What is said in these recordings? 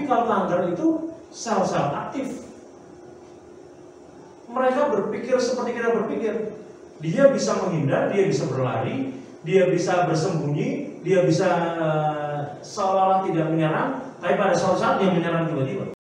kalau kanker itu sel-sel aktif. Mereka berpikir seperti kita berpikir. Dia bisa menghindar, dia bisa berlari, dia bisa bersembunyi, dia bisa seolah-olah tidak menyerang, tapi pada suatu saat dia menyerang tiba-tiba.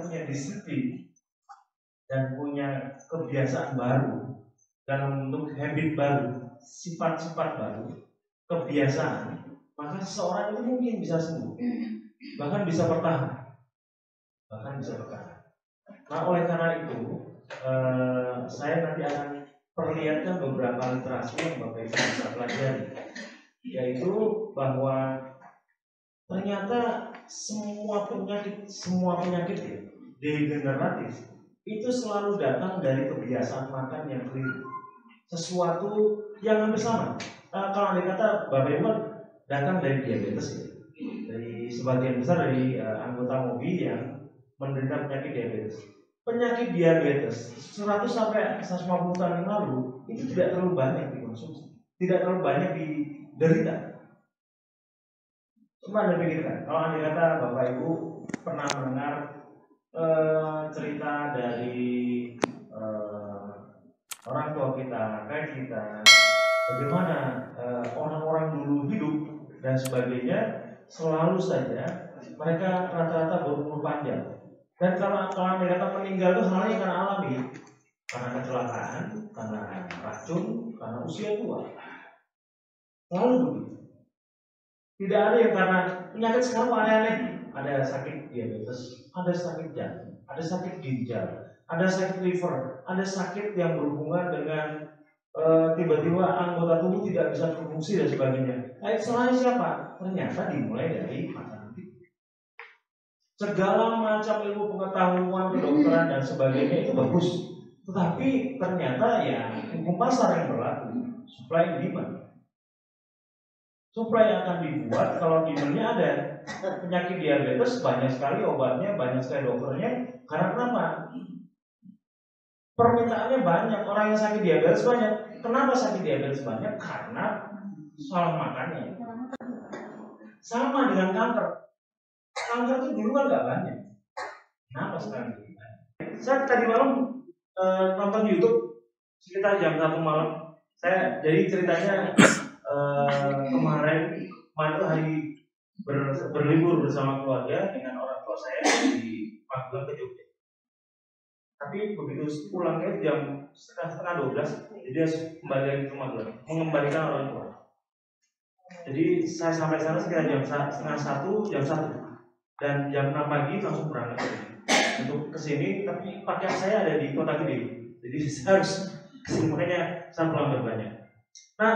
Punya disiplin dan punya kebiasaan baru dalam bentuk habit baru, sifat-sifat baru, kebiasaan, maka seseorang itu mungkin bisa sembuh, bahkan bisa bertahan, Nah, oleh karena itu, saya nanti akan perlihatkan beberapa literasi yang Bapak Ibu bisa pelajari, yaitu bahwa ternyata semua penyakit ya, degeneratif itu selalu datang dari kebiasaan makan yang keliru, sesuatu yang hampir sama. Kalau ada kata Bapak Ibu datang dari diabetes ya, dari sebagian besar dari anggota MOBI yang menderita penyakit diabetes. Penyakit diabetes 100 sampai 150 tahun yang lalu itu tidak terlalu banyak dikonsumsi, tidak terlalu banyak diderita. Coba Anda pikirkan, kalau Anda kata Bapak Ibu pernah mendengar cerita dari orang tua kita, kakek kita, bagaimana orang-orang dulu hidup dan sebagainya, selalu saja mereka rata-rata berumur panjang. Dan kalau Anda kata meninggal itu hal yang karena alami, karena kecelakaan, karena racun, karena usia tua, selalu begitu. Tidak ada yang karena penyakit sekarang aneh-aneh. Ada sakit diabetes, ada sakit jantung, ada sakit ginjal, ada sakit liver, ada sakit yang berhubungan dengan tiba-tiba anggota tubuh tidak bisa berfungsi dan sebagainya. Salahnya siapa? Ternyata dimulai dari makanan itu. Segala macam ilmu pengetahuan, kedokteran dan sebagainya itu bagus, tetapi ternyata ya hukum pasar yang berlaku, supply and demand. Supply yang akan dibuat kalau demandnya ada. Penyakit diabetes banyak sekali obatnya, banyak sekali dokternya. Karena kenapa? Permintaannya banyak, orang yang sakit diabetes banyak. Kenapa sakit diabetes banyak? Karena salah makannya. Sama dengan kanker. Kanker itu dulu kan nggak banyak. Kenapa sekarang begitu banyak? Saya tadi malam nonton YouTube sekitar jam 1 malam. Saya jadi ceritanya kemarin hari berlibur bersama keluarga dengan orang tua saya di Magelang ke Jogja. Tapi begitu pulangnya jam setengah 12, jadi dia kembali lagi ke Magelang, mengembalikan orang tua. Jadi saya sampai sana sekitar jam setengah 1, jam 1, dan jam 6 pagi langsung berangkat untuk kesini. Tapi pakaian saya ada di Kota Gede, jadi saya harus kesini, makanya saya pulang banyak. Nah,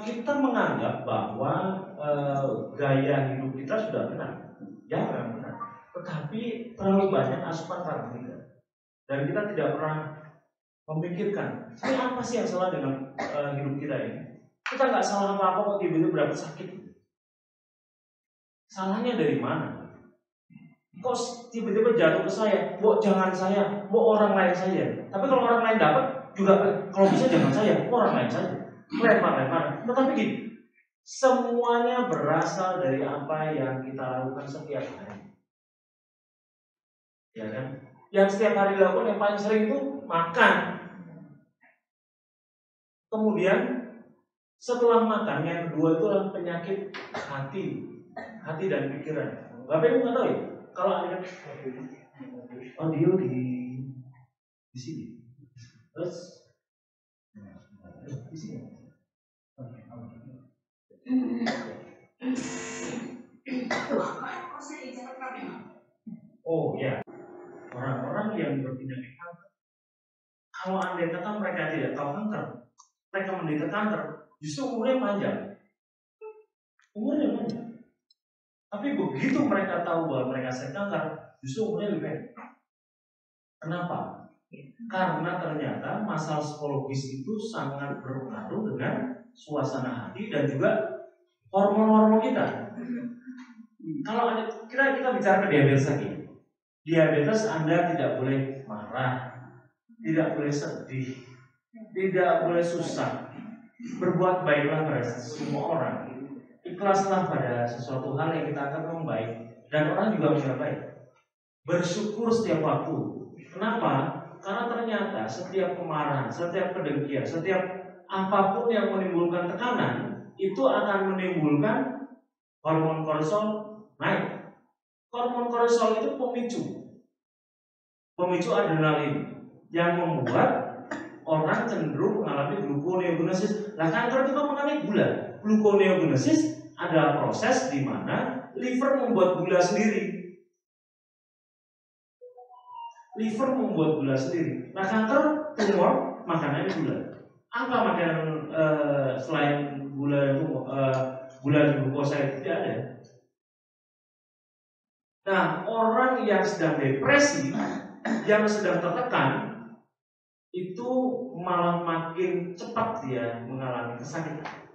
Kita menganggap bahwa gaya hidup kita sudah benar, jangan benar. Tetapi terlalu banyak asupan karbohidrat dan kita tidak pernah memikirkan, ini apa sih yang salah dengan hidup kita ini? Kita nggak salah apa-apa kok tiba-tiba berapa sakit. Salahnya dari mana? Kok tiba-tiba jatuh ke saya? Jangan saya, orang lain saja. Tapi kalau orang lain dapat juga, kalau bisa jangan saya, orang lain saja. Lempar. Tetapi gini, semuanya berasal dari apa yang kita lakukan setiap hari. Ya kan? Yang setiap hari dilakukan yang paling sering itu makan. Kemudian setelah makan, yang kedua itu adalah penyakit hati dan pikiran. Bapak Ibu nggak tahu ya? Kalau ada audio di sini, terus di sini. Oh ya, orang-orang yang berpenyakit kanker, kalau andai kata mereka tidak tahu kanker, mereka menderita kanker, justru umurnya panjang. Tapi begitu mereka tahu bahwa mereka sakit kanker, justru umurnya lebih pendek. Kenapa? Karena ternyata masalah psikologis itu sangat berpengaruh dengan suasana hati dan juga hormon-hormon kita. Kalau kita bicara ke diabetes lagi. Diabetes Anda tidak boleh marah, tidak boleh sedih, tidak boleh susah. Berbuat baiklah pada semua orang. Ikhlaslah pada sesuatu hal yang kita anggap memang baik dan orang juga menganggap baik. Bersyukur setiap waktu. Kenapa? Karena ternyata setiap kemarahan, setiap kedengkian, setiap apapun yang menimbulkan tekanan itu akan menimbulkan hormon kortisol naik. Hormon kortisol itu pemicu adrenalin yang membuat orang cenderung mengalami gluconeogenesis. Nah, kanker itu mengalami gula. Gluconeogenesis adalah proses di mana liver membuat gula sendiri. Nah, kanker tumor makanannya gula. Apa makanan selain gula glukosa itu tidak ada. Nah, orang yang sedang depresi, yang sedang tertekan, itu malah makin cepat dia mengalami kesakitan.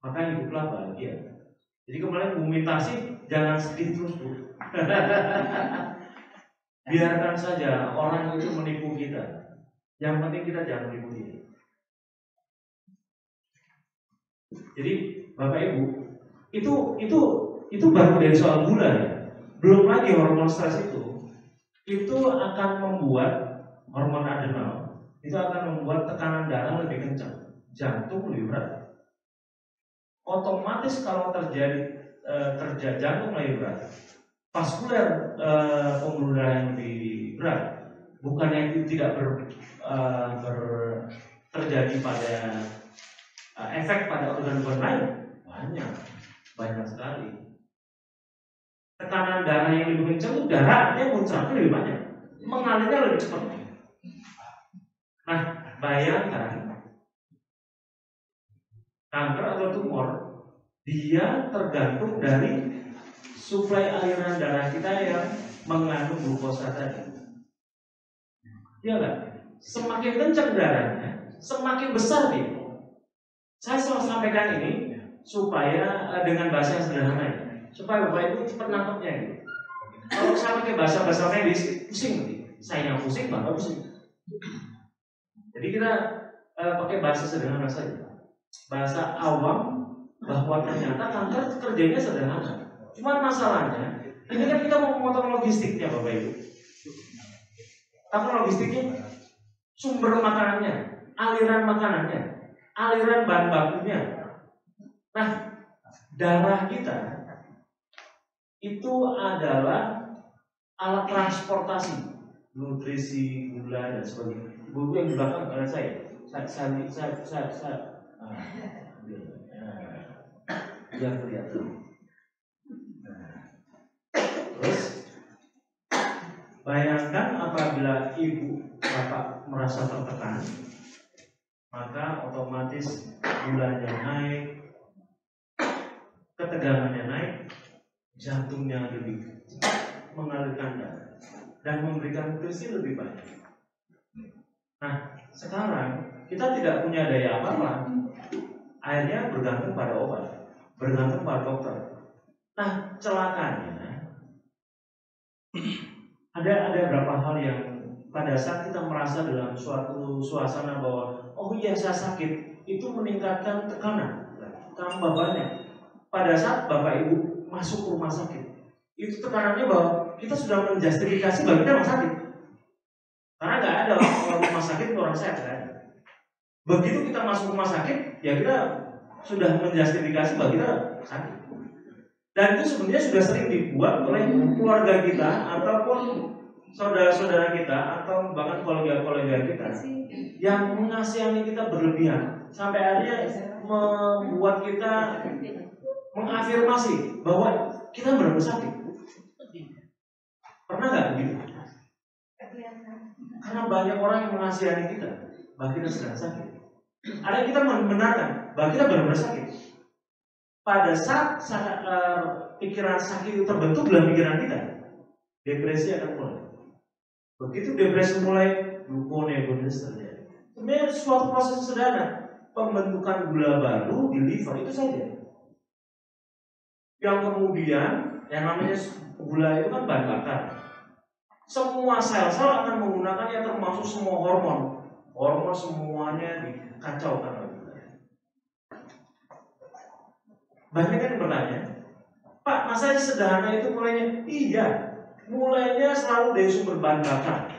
Maka hiduplah bahagia. Jadi kemarin Bu Mintasi jangan sedih terus, Bu. Biarkan saja orang itu menipu kita. Yang penting kita jangan menipu dia. Jadi Bapak Ibu, itu baru dari soal gula ya. Belum lagi hormon stres itu akan membuat hormon adrenal, itu akan membuat tekanan darah lebih kencang, jantung lebih berat. Otomatis kalau terjadi kerja jantung lebih berat, vaskuler pembuluh darah yang lebih berat, bukannya itu tidak terjadi pada efek pada organ-organ lain, banyak sekali. Tekanan darah yang lebih kencang itu darahnya muncratnya lebih banyak, mengalirnya lebih cepat. Nah, bayangkan kanker atau tumor, dia tergantung dari suplai aliran darah kita yang mengandung glukosa tadi. Iya kan? Semakin kencang darahnya, semakin besar dia. Saya selalu sampaikan ini supaya dengan bahasa yang sederhana, supaya Bapak Ibu penangkapnya gitu. Kalau saya pakai bahasa medis, pusing nanti. Saya yang pusing, Bapak pusing. Jadi kita pakai bahasa sederhana saja. Bahasa awam, bahwa ternyata kanker kerjanya sederhana. Cuma masalahnya, ini kan kita mau memotong logistiknya Bapak Ibu. Apa logistiknya? Sumber makanannya, aliran makanannya, aliran bahan bakunya. Nah, darah kita itu adalah alat transportasi nutrisi, gula dan sebagainya. Ibu yang di belakang pada saya biar kelihatan. Terus bayangkan apabila ibu bapak merasa tertekan, maka otomatis gulanya naik, ketegangannya naik, jantungnya lebih cepat mengalirkan darah dan memberikan nutrisi lebih banyak. Nah, sekarang kita tidak punya daya apa-apa, akhirnya bergantung pada obat, bergantung pada dokter. Nah, celakanya ada beberapa hal yang pada saat kita merasa dalam suatu suasana bahwa oh iya saya sakit, itu meningkatkan tekanan tambah banyak. Pada saat Bapak Ibu masuk ke rumah sakit, itu tekanannya bahwa kita sudah menjustifikasi bahwa kita orang sakit. Karena nggak ada orang rumah sakit orang sehat kan. Begitu kita masuk rumah sakit, ya kita sudah menjustifikasi bahwa kita sakit. Dan itu sebenarnya sudah sering dibuat oleh keluarga kita ataupun saudara-saudara kita atau bahkan kolega-kolega kita yang mengasihani kita berlebihan sampai akhirnya membuat kita mengafirmasi bahwa kita benar-benar sakit. Pernah nggak begitu? Karena banyak orang yang mengasihani kita bahwa kita sedang sakit. Ada yang kita membenarkan bahwa kita benar-benar sakit. Pada saat pikiran sakit itu terbentuk dalam pikiran kita, depresi akan mulai. Begitu depresi mulai, gluconeogenesis terjadi. Sebenarnya suatu proses sederhana, pembentukan gula baru di liver itu saja. Yang kemudian yang namanya gula itu kan bahan bakar. Semua sel-sel akan menggunakannya, termasuk semua hormon. Hormon semuanya dikacaukan. Banyak kan bertanya, Pak, masa sederhana itu mulainya? Iya, mulainya selalu dari sumber bahan bakar.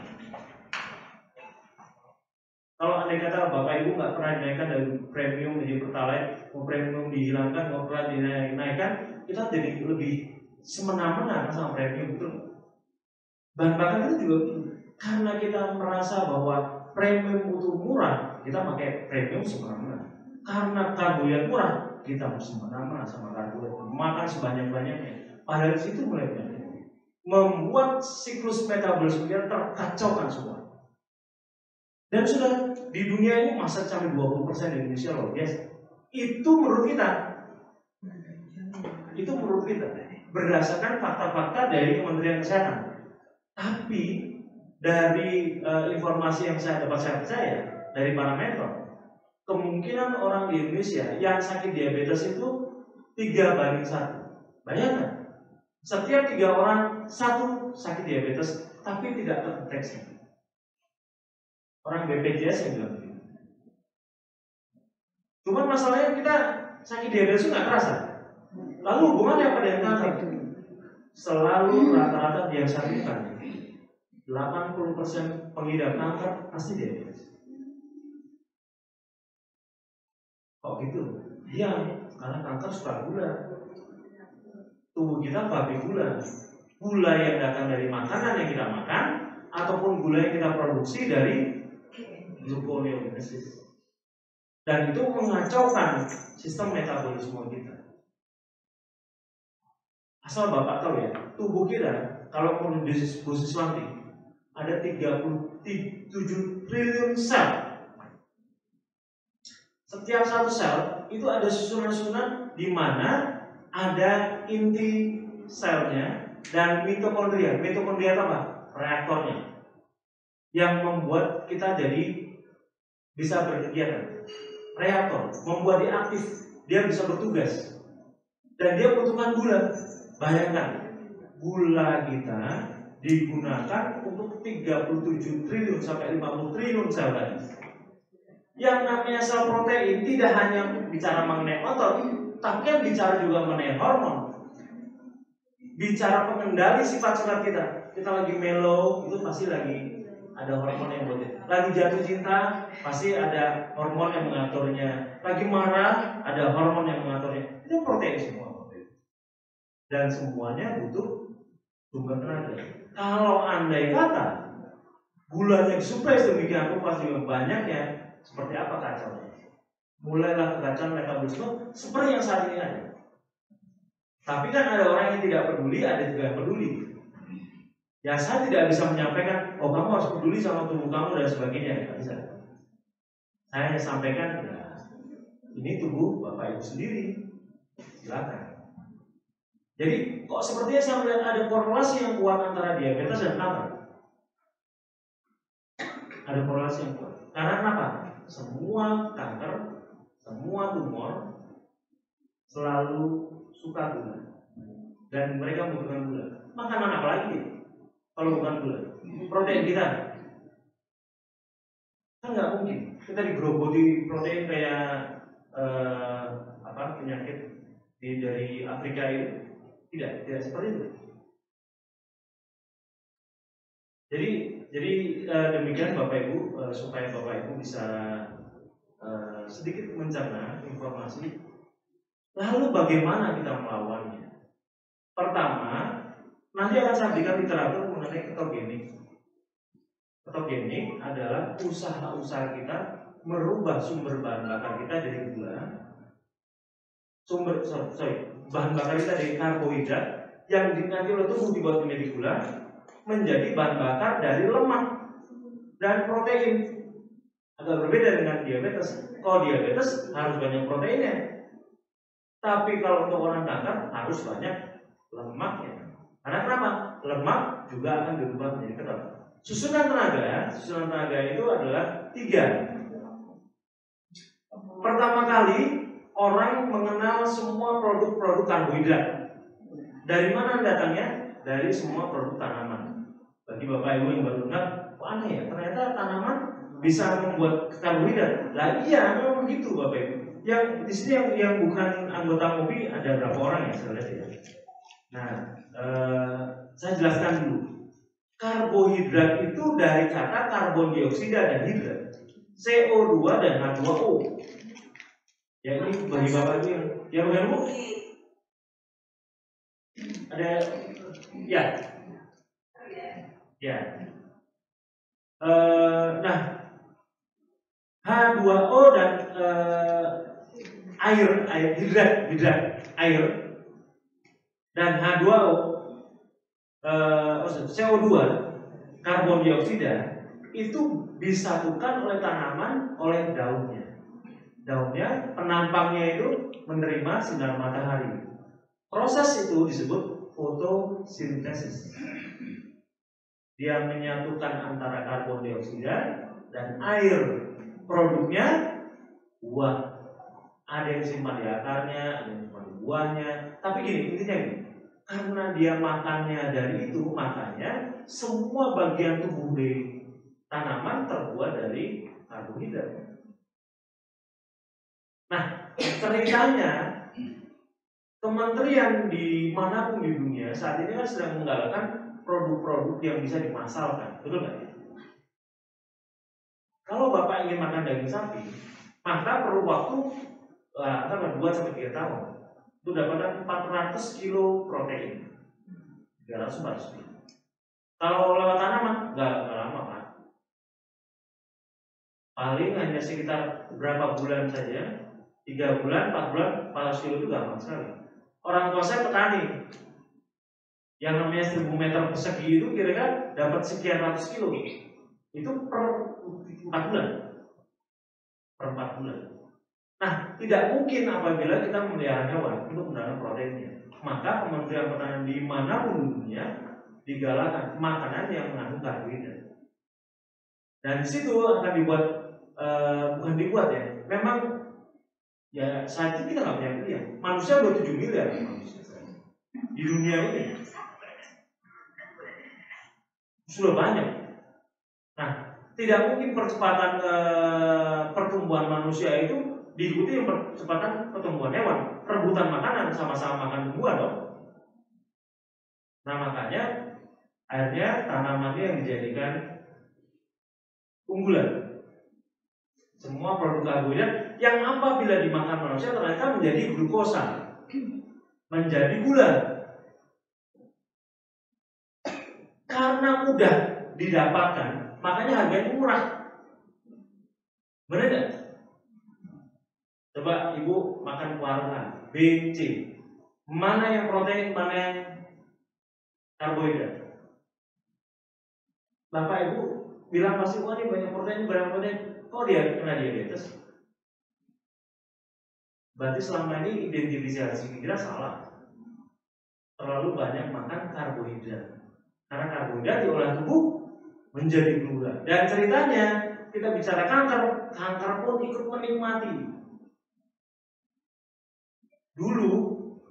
Kalau andai kata Bapak Ibu nggak pernah dinaikkan dari premium menjadi pertalite, mau premium dihilangkan, mau pertalite dinaikkan, kita jadi lebih semena-mena sama premium, betul? Bahan bakar itu juga karena kita merasa bahwa premium itu murah, kita pakai premium semena-mena. Karena karbohidrat murah, kita harus semena-mena sama karbohidrat, makan sebanyak-banyaknya. Padahal situ mulai membuat siklus metabolisme kita terkacaukan semua. Dan sudah di dunia ini masa sampai 20% di Indonesia loh, yes. Itu menurut kita. Itu menurut kita berdasarkan fakta-fakta dari Kementerian Kesehatan. Tapi dari informasi yang saya dapat saya percaya dari parameter, kemungkinan orang di Indonesia yang sakit diabetes itu 3:1. Bayangkan, setiap 3 orang 1 sakit diabetes tapi tidak terdeteksi. Orang BPJS yang bilang begitu. Cuma masalahnya kita sakit diabetes itu nggak terasa. Lalu hubungannya apa dengan kanker? Selalu rata-rata diagnostikan 80% pengidap kanker pasti diabetes. Kok gitu? Iya, karena kanker suka gula. Tubuh kita babi gula. Gula yang datang dari makanan yang kita makan ataupun gula yang kita produksi dari gluconeogenesis. Dan itu mengacaukan sistem metabolisme kita. Asal Bapak tahu ya, tubuh kita kalau produksi nanti ada 37 triliun sel. Setiap satu sel itu ada susunan-susunan di mana ada inti selnya dan mitokondria. Mitokondria apa? Reaktornya. Yang membuat kita jadi bisa berkegiatan. Reaktor membuat dia aktif, dia bisa bertugas. Dan dia membutuhkan gula. Bayangkan, gula kita digunakan untuk 37 triliun sampai 50 triliun sel tadi. Yang namanya sel protein tidak hanya bicara mengenai otot, tapi kan bicara juga mengenai hormon. Bicara pengendali sifat-sifat kita. Kita lagi mellow, itu pasti lagi ada hormon yang buat. Lagi jatuh cinta, pasti ada hormon yang mengaturnya. Lagi marah, ada hormon yang mengaturnya. Itu protein semua. Dan semuanya butuh sumber tenaga. Kalau andai kata gulanya disuplai sedemikian rupa juga banyaknya, seperti apa kacaunya? Mulailah kekacauan metabolisme seperti yang saat ini ada. Tapi kan ada orang yang tidak peduli, ada juga yang peduli. Ya saya tidak bisa menyampaikan, oh kamu harus peduli sama tubuh kamu dan sebagainya, tidak bisa. Saya hanya sampaikan, ya, ini tubuh Bapak Ibu sendiri. Silakan. Jadi kok sepertinya saya melihat ada korelasi yang kuat antara diabetes dan kanker. Ada korelasi yang kuat. Karena kenapa? Semua kanker, semua tumor selalu suka gula. Dan mereka membutuhkan gula. Makanan apa lagi kalau bukan gula? Protein kita. Kan nggak mungkin kita digerogoti protein kayak penyakit dari Afrika itu. Tidak seperti itu. Jadi demikian Bapak Ibu, supaya Bapak Ibu bisa sedikit mencerna informasi. Lalu bagaimana kita melawannya? Pertama, nanti akan saya berikan literatur mengenai ketogenik. Ketogenik adalah usaha-usaha kita merubah sumber bahan bakar kita dari gula, bahan bakar kita dari karbohidrat yang nanti oleh tubuh dibuat menjadi gula, menjadi bahan bakar dari lemak dan protein. Agak berbeda dengan diabetes. Kalau diabetes harus banyak proteinnya, tapi kalau untuk orang kanker harus banyak lemaknya. Karena kenapa? Lemak juga akan dirubah menjadi keton. Susunan tenaga itu adalah 3. Pertama kali orang mengenal semua produk-produk karbohidrat. Dari mana datangnya? Dari semua produk tanaman. Bagi Bapak Ibu yang baru dengar, aneh ya, ternyata tanaman bisa membuat karbohidrat. Lah iya, memang begitu Bapak Ibu. Yang di sini yang bukan anggota MOBI ada berapa orang ya, saya lihat ya. Nah, saya jelaskan dulu. Karbohidrat itu dari kata karbon dioksida dan hidrat, CO2 dan H2O. Ya ini bagi Bapak Ibu yang bagian Bu. Ada ya. Ya. Nah, H2O dan hidrat air dan H2O CO2 karbon dioksida itu disatukan oleh tanaman oleh daunnya. Daunnya penampangnya itu menerima sinar matahari. Proses itu disebut fotosintesis. Dia menyatukan antara karbon dioksida dan air. Produknya buah. Ada yang simpan di akarnya, ada yang simpan di buahnya. Tapi gini, intinya gini. Karena dia makannya dari itu, makanya semua bagian tubuh di tanaman terbuat dari karbohidrat. Nah, ceritanya kementerian dimanapun di dunia saat ini kan sedang menggalakkan produk-produk yang bisa dimasalkan, betul nggak? Kalau Bapak ingin makan daging sapi, maka perlu waktu 2-3 tahun. Itu dapatkan 400 kilo protein, 300 kilo. Kalau lewat tanaman, nggak lama Pak. Paling hanya sekitar berapa bulan saja, 3 bulan, 4 bulan, 400 kilo itu gampang sekali. Orang tua saya petani, yang namanya 1000 meter persegi itu kira-kira dapat sekian ratus kilo. Itu per 4 bulan. Per 4 bulan. Nah, tidak mungkin apabila kita memelihara hewan untuk mendapatkan proteinnya. Maka Kementerian Pertanian dimanapun di dunia digalakkan makanan yang mengandung karbohidrat. Dan di situ akan dibuat, bukan dibuat ya. Memang ya saat ini kita nggak punya pilihan. Manusia udah 7 miliar manusia di dunia ini. Sudah banyak. Nah, tidak mungkin percepatan pertumbuhan manusia itu diikuti percepatan pertumbuhan hewan. Rebutan makanan, sama-sama makan buah dong. Nah, makanya akhirnya tanamannya yang dijadikan unggulan. Semua produk karbohidrat yang apabila dimakan manusia ternyata menjadi glukosa, menjadi gula. Karena mudah didapatkan, makanya harganya murah. Benar tidak? Coba Ibu makan warung A, B, C. Mana yang protein, mana yang karbohidrat? Bapak Ibu bilang pasti, wah ini banyak protein, banyak protein. kok dia kena diabetes? Berarti selama ini identifikasi kita salah. Terlalu banyak makan karbohidrat. Karena karbohidrat diolah tubuh menjadi gula. Dan ceritanya kita bicara kanker, kanker pun ikut menikmati. Dulu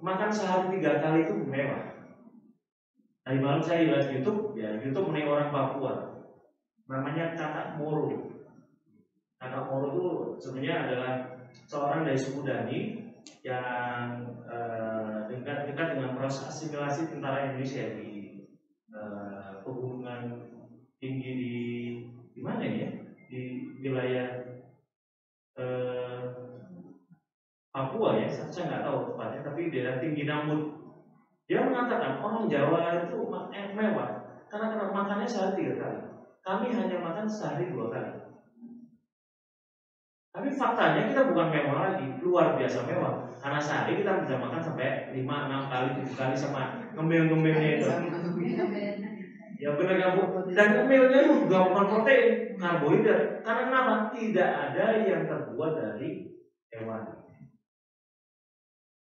makan sehari 3 kali itu mewah. Tadi malam saya lihat YouTube, ya YouTube mengenai orang Papua. Namanya Kakak Moro. Kakak Moro itu sebenarnya adalah seorang dari suku Dani yang dekat dengan proses asimilasi tentara Indonesia di pegunungan tinggi di mana ya? Di wilayah Papua ya, saya nggak tahu tepatnya, tapi daerah tinggi Namut. Dia mengatakan orang Jawa itu mewah karena makannya sehari 3 kali. Kami hanya makan sehari 2 kali. Tapi faktanya kita bukan mewah lagi, luar biasa mewah. Karena sehari kita bisa makan sampai 5, 6 kali, 7 kali sama ngemil-ngemilnya itu. Ya benar ya Bu. Dan ngemilnya itu juga bukan protein, karbohidrat. Karena kenapa? Tidak ada yang terbuat dari hewan.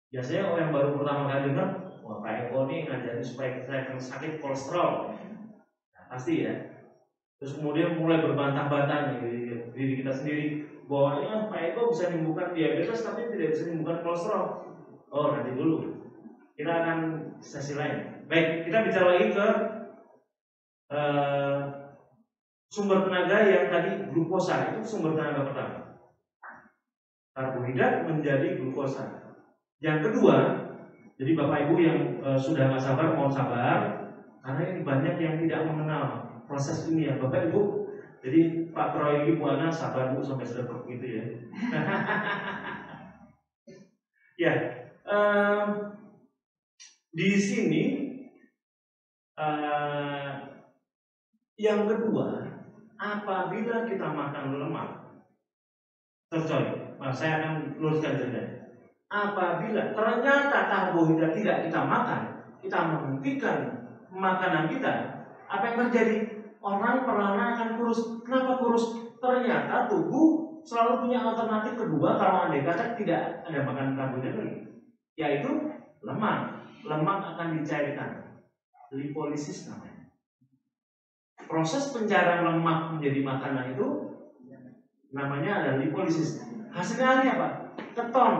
Biasanya orang yang baru pertama kali dengar, wah Pak Eko nih ngajarin supaya kita sakit kolesterol. Nah, pasti ya. Terus kemudian mulai berbantah-bantah nih diri kita sendiri bahwa ya, Pak Eko bisa menyembuhkan diabetes tapi tidak bisa menyembuhkan kolesterol. Oh nanti dulu, kita akan sesi lain. Baik, kita bicara lagi ke sumber tenaga yang tadi glukosa, itu sumber tenaga pertama. Karbohidrat menjadi glukosa. Yang kedua, jadi Bapak Ibu yang sudah nggak sabar, mohon sabar, karena ini banyak yang tidak mengenal proses ini ya Bapak Ibu. Jadi Pak Proyegi Bu Ana sabar Bu sampai sedekap gitu ya. Ya, di sini yang kedua, apabila kita makan lemak, saya akan luruskan ceritanya. Apabila ternyata karbohidrat tidak kita makan, kita menghentikan makanan kita, apa yang terjadi? Orang perlahan akan kurus. Kenapa kurus? Ternyata tubuh selalu punya alternatif kedua kalau andai kata tidak ada makan karbohidrat lagi, yaitu lemak. Lemak akan dicairkan, lipolisis namanya. Proses pencairan lemak menjadi makanan itu namanya adalah lipolisis. Hasilnya apa? Keton.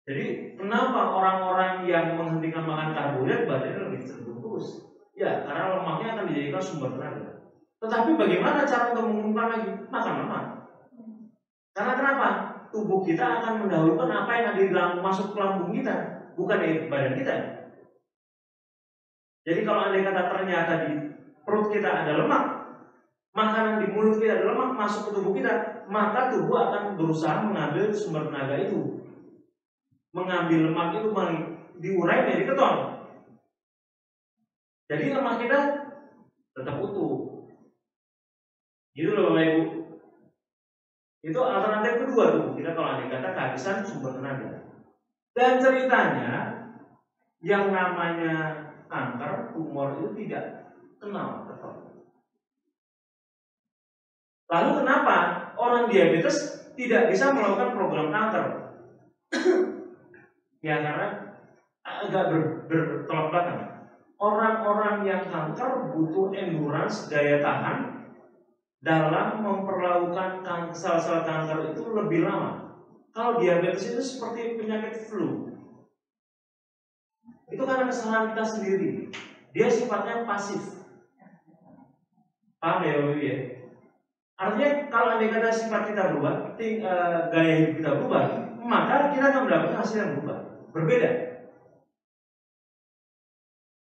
Jadi kenapa orang-orang yang menghentikan makan karbohidrat badannya lebih cenderung kurus? Ya, karena lemaknya akan dijadikan sumber tenaga. Tetapi bagaimana cara untuk mengumumkan lagi? Makan lemak. Karena kenapa? Tubuh kita akan mendahulukan apa yang ada di dalam masuk ke lambung kita, bukan di badan kita. Jadi kalau andai kata ternyata di perut kita ada lemak, makanan di mulut kita ada lemak masuk ke tubuh kita, maka tubuh akan berusaha mengambil sumber tenaga itu. Mengambil lemak itu diurai menjadi keton. Jadi lemak kita tetap utuh. Gitu loh Bapak Ibu. Itu alternatif kedua tubuh kita kalau andai kata kehabisan sumber tenaga. Dan ceritanya yang namanya kanker, tumor itu tidak kenal keton. Lalu kenapa orang diabetes tidak bisa melakukan program kanker? Ya karena agak bertolak belakang. Orang-orang yang kanker butuh endurance, daya tahan dalam memperlakukan sel-sel kanker itu lebih lama. Kalau diabetes itu seperti penyakit flu. Itu karena kesalahan kita sendiri. Dia sifatnya pasif. Paham ya Bapak ya? Artinya kalau andai kata sifat kita berubah, gaya hidup kita berubah, maka kita akan mendapatkan hasil yang berubah, berbeda.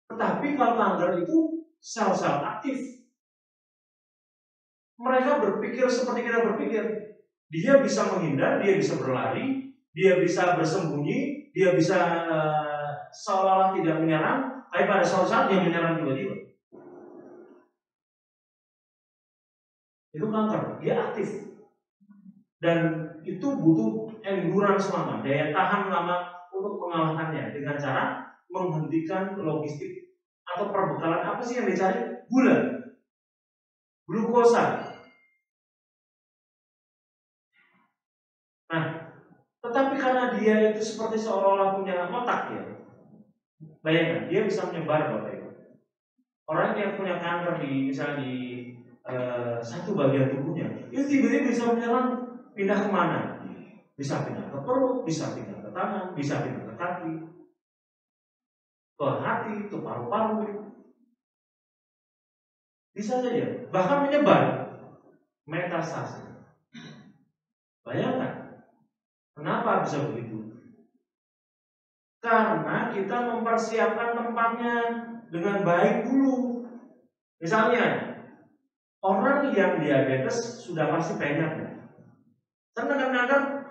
Tetapi kalau kanker itu sel-sel aktif. Mereka berpikir seperti kita berpikir. Dia bisa menghindar, dia bisa berlari, dia bisa bersembunyi, dia bisa seolah-olah tidak menyerang, tapi pada suatu saat dia menyerang tiba-tiba. Itu kanker, dia aktif. Dan itu butuh endurance lama, daya tahan lama untuk mengalahkannya dengan cara menghentikan logistik atau perbekalan apa sih yang dicari? Gula, glukosa. Tetapi karena dia itu seperti seolah-olah punya otak ya, bayangkan dia bisa menyebar Bapak Ibu. Orang yang punya kanker di misalnya di satu bagian tubuhnya, itu tiba-tiba bisa menyerang, pindah kemana? Bisa pindah ke perut, bisa pindah ke tangan, bisa pindah ke kaki, ke hati, ke paru-paru, bisa saja, bahkan menyebar, metastase. Bayangkan, kenapa bisa begitu? Karena kita mempersiapkan tempatnya dengan baik dulu. Misalnya, orang yang diabetes sudah pasti pH ya. Karena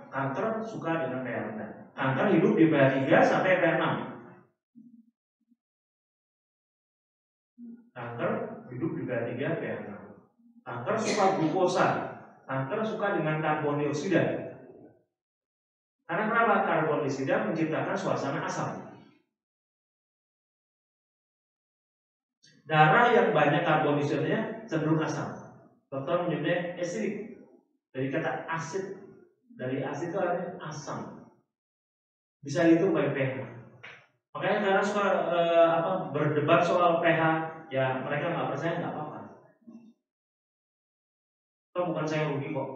kanker suka dengan pH rendah. Kanker hidup di pH 3 sampai pH 6. Kanker hidup di pH 3 pH 6. Kanker suka glukosa. Kanker suka dengan karbon dioksida. Karena kenapa? Karbon dioksida menciptakan suasana asam. Darah yang banyak karbon dioksidanya cenderung asam. Dokter menyebutnya acidic. Dari kata asid, dari asid itu artinya asam. Bisa dihitung pakai pH. Makanya karena suka berdebat soal pH, ya mereka nggak percaya, nggak apa-apa. Itu bukan saya rugi kok.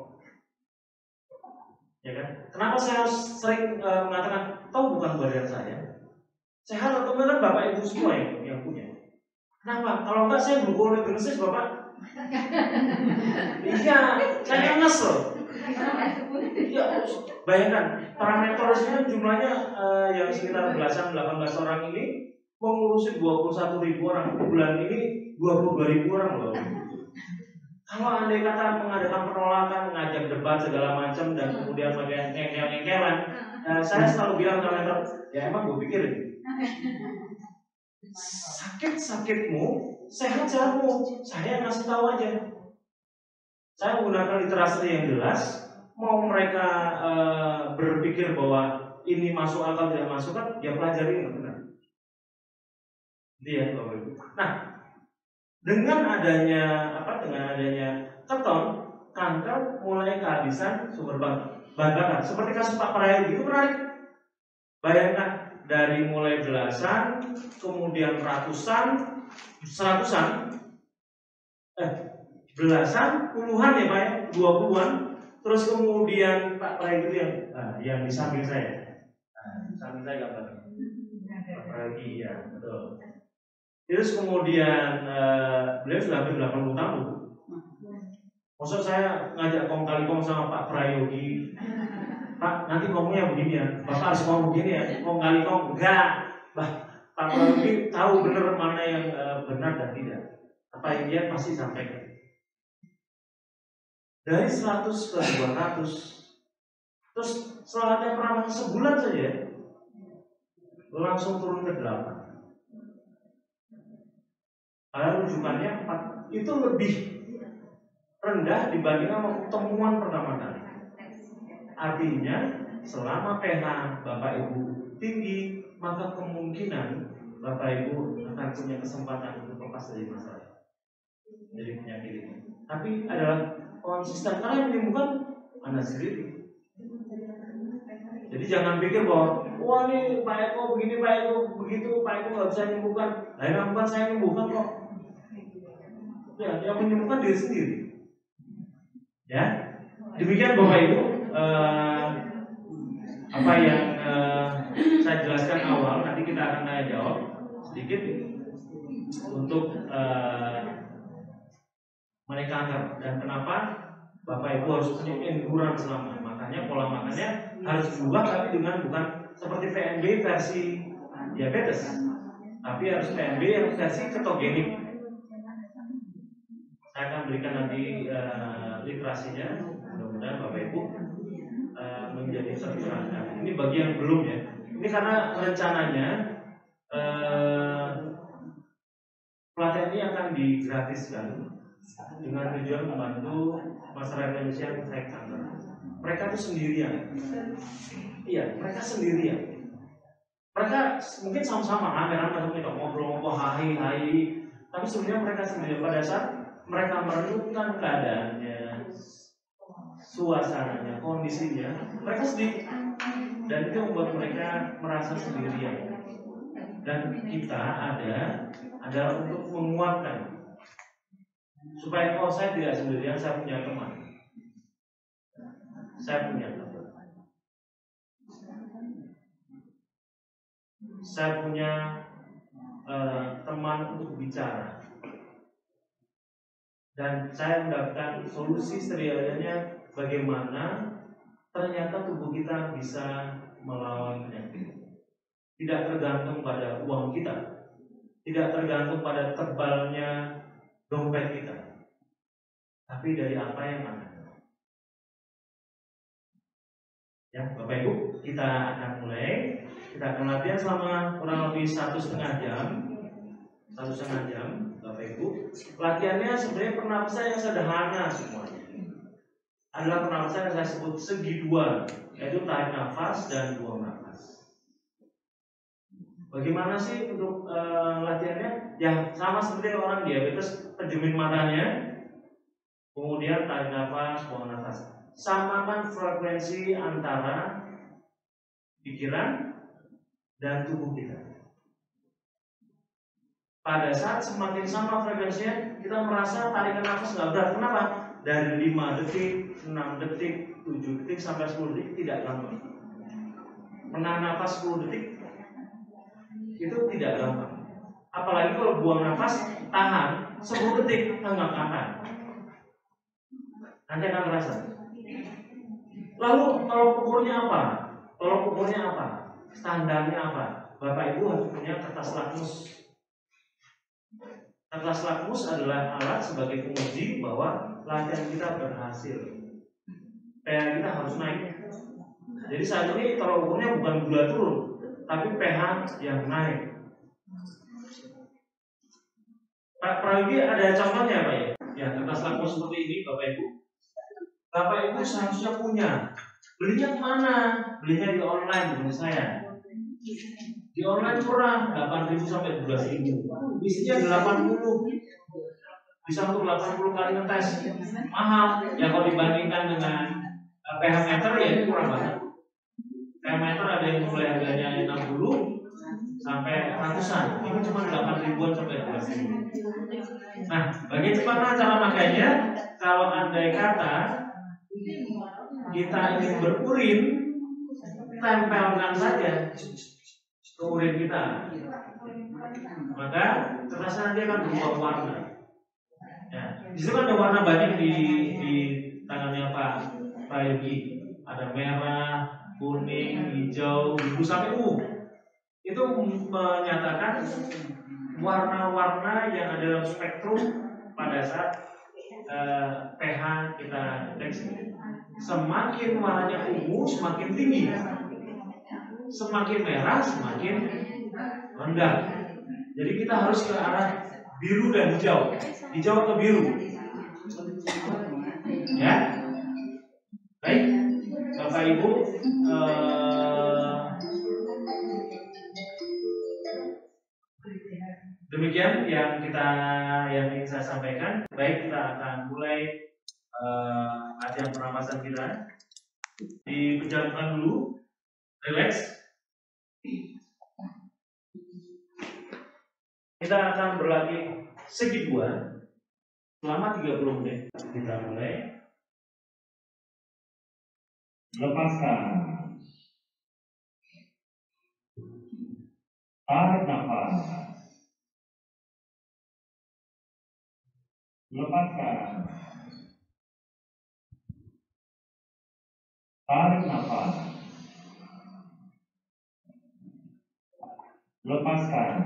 Ya kan? Kenapa saya harus sering mengatakan, tahu bukan badan saya? Sehat atau enggak kan Bapak Ibu semua yang punya. Kenapa? Kalau enggak saya glukoneogenesis Bapak. Iya, saya ngenes loh. Iya, bayangkan parameterisnya jumlahnya yang sekitar belasan 18 orang ini mengurusi 21.000 orang. Bulan ini 22.000 orang loh. Kalau andai kata mengadakan penolakan, mengajak debat segala macam dan kemudian bagian ngengkel-ngengkelan, saya selalu bilang kalau ya emang gue pikir sakit-sakitmu, sehat-sehatmu, saya ngasih tahu aja. Saya menggunakan literasi yang jelas. Mau mereka berpikir bahwa ini masuk akal tidak masuk kan, dia pelajari nggak benar. Dia Bapak Ibu. Nah, dengan adanya keton, kanker mulai kehabisan sumber bahan bakar. Seperti kasus Pak Prayogi itu menarik. Bayangkan dari mulai belasan, kemudian belasan, puluhan ya Pak ya, 20-an, terus kemudian Pak Prayogi itu yang di samping saya. Di samping saya gambar. Pak Prayogi ya, betul. Terus kemudian beliau sudah hampir 80 tahun. Maksud saya ngajak kong kali kong sama Pak Prayogi, Pak nanti ngomongnya begini ya, Bapak harus ngomong begini ya, kong kali kong enggak. Pak Prayogi tahu benar mana yang benar dan tidak. Apa yang dia pasti sampaikan. Dari 100 ke 200, terus setelah pernah sebulan saja langsung turun ke 8. Padahal rujukannya 4. Itu lebih rendah dibandingkan waktu temuan pertama kali. Artinya selama pH Bapak Ibu tinggi, maka kemungkinan Bapak Ibu akan punya kesempatan untuk lepas dari masalah, dari penyakit ini. Tapi adalah konsisten, karena yang menyembuhkan Anda sendiri. Jadi jangan pikir bahwa wah ini Pak Eko begini, Pak Eko begitu, Pak Eko nggak bisa menyembuhkan. Nah yang bukan saya menyembuhkan kok. Ya, yang menyembuhkan diri sendiri. Ya, demikian Bapak Ibu apa yang saya jelaskan awal. Nanti kita akan tanya jawab sedikit untuk mengenai kanker dan kenapa Bapak Ibu harus punya endurance lama. Makanya pola makannya harus diubah, tapi dengan bukan seperti PMB versi diabetes, tapi harus PMB yang versi ketogenik. Saya akan berikan nanti literasinya, mudah-mudahan Bapak Ibu menjadi tercerahkan. Ini bagi yang belum ya. Ini karena rencananya pelatihan ini akan digratiskan dengan tujuan membantu masyarakat Indonesia yang terkait kanker. Mereka itu sendirian. Iya, mereka sendirian. Mereka mungkin sama-sama rame-rame ngobrol-ngobrol, hai, tapi sebenarnya mereka sendirian. Pada saat mereka merenungkan keadaannya, suasananya, kondisinya, mereka sedih. dan itu membuat mereka merasa sendirian. Dan kita adalah untuk menguatkan supaya saya tidak sendirian, saya punya teman. Saya punya teman. Saya punya teman untuk bicara. Dan saya mendapatkan solusi sederhananya bagaimana ternyata tubuh kita bisa melawan penyakit. Tidak tergantung pada uang kita, tidak tergantung pada tebalnya dompet kita, tapi dari apa yang ada. Ya, Bapak Ibu, kita akan mulai. Kita akan latihan selama kurang lebih 1,5 jam. 1,5 jam, Bapak Ibu. Latihannya sebenarnya pernapasan yang sederhana semuanya. Adalah pernapasan yang saya sebut segi dua, yaitu tarik nafas dan buang nafas. Bagaimana sih untuk latihannya? Ya sama seperti orang diabetes, pejemin matanya, kemudian tarik nafas, buang nafas. Samakan frekuensi antara pikiran dan tubuh kita. Pada saat semakin sama frekuensinya, kita merasa tarikan nafas nggak berat. Kenapa? Dari 5 detik, 6 detik, 7 detik sampai 10 detik tidak gampang. Menahan nafas 10 detik itu tidak gampang. Apalagi kalau buang nafas tahan 10 detik, nggak akan. Nanti akan terasa. Lalu tolok ukurnya apa? Tolok ukurnya apa? Standarnya apa? Bapak Ibu harus punya kertas lakmus. Kertas lakmus adalah alat sebagai penguji bahwa latihan kita berhasil. pH kita harus naik. Jadi saat ini tolok ukurnya bukan gula turun, tapi pH yang naik. Pak Prayogi ada contohnya Pak ya? Ya, kertas lakmus seperti ini Bapak Ibu. Bapak Ibu seharusnya punya. Belinya kemana? Belinya di online menurut saya. Di online murah, 8.000 sampai 12.000. Isinya 80. Bisa untuk 80 kali ngetes. Mahal. Ya kalau dibandingkan dengan pH meter ya itu kurang banget. pH meter ada yang mulai harganya 60 sampai ratusan. Ini cuma 8.000-an sampai 12.000. Nah, bagaimana cara makainya? Kalau andai kata kita ingin berurin, tempelkan saja ke urin kita, maka kertasnya nanti akan berubah warna. Ya, di situ kan ada warna banyak di tangannya Pak Prayogi. Ada merah, kuning, hijau, biru sampai ungu. Itu menyatakan warna-warna yang ada dalam spektrum pada saat pH kita deteksi. Semakin warnanya ungu semakin tinggi, semakin merah semakin rendah. Jadi kita harus ke arah biru dan hijau, hijau atau biru. Ya, baik, Bapak Ibu. Demikian yang ingin saya sampaikan. Baik, kita akan mulai latihan pernapasan kita. Dipejamkan dulu, relax. Kita akan berlatih segi dua selama 30 menit. Kita mulai. Lepaskan. Tarik nafas. Lepaskan. Tarik nafas. Lepaskan.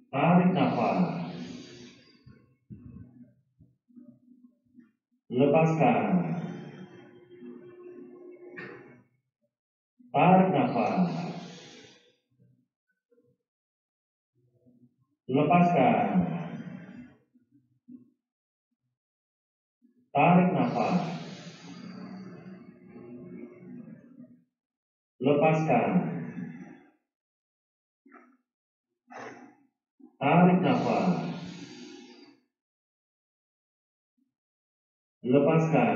Tarik nafas. Lepaskan. Tarik nafas. Lepaskan. Tarik nafas. Lepaskan. Tarik nafas. Lepaskan.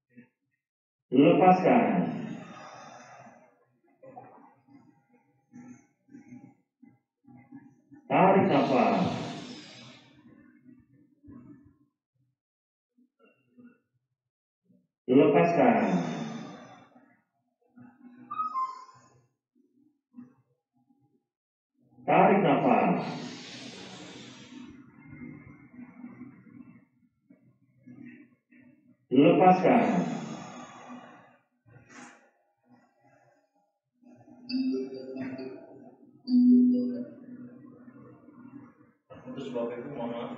lepaskan, tarik nafas, lepaskan, tarik nafas, lepaskan, Untuk sebab itu mohon maaf.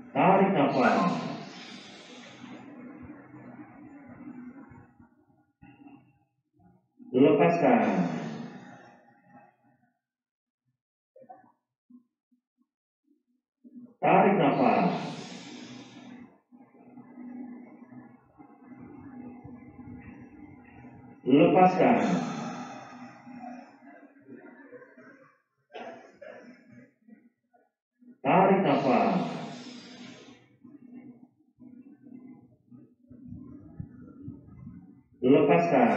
tarik nafas, lepaskan, tarik nafas, lepaskan, tarik nafas, lepaskan,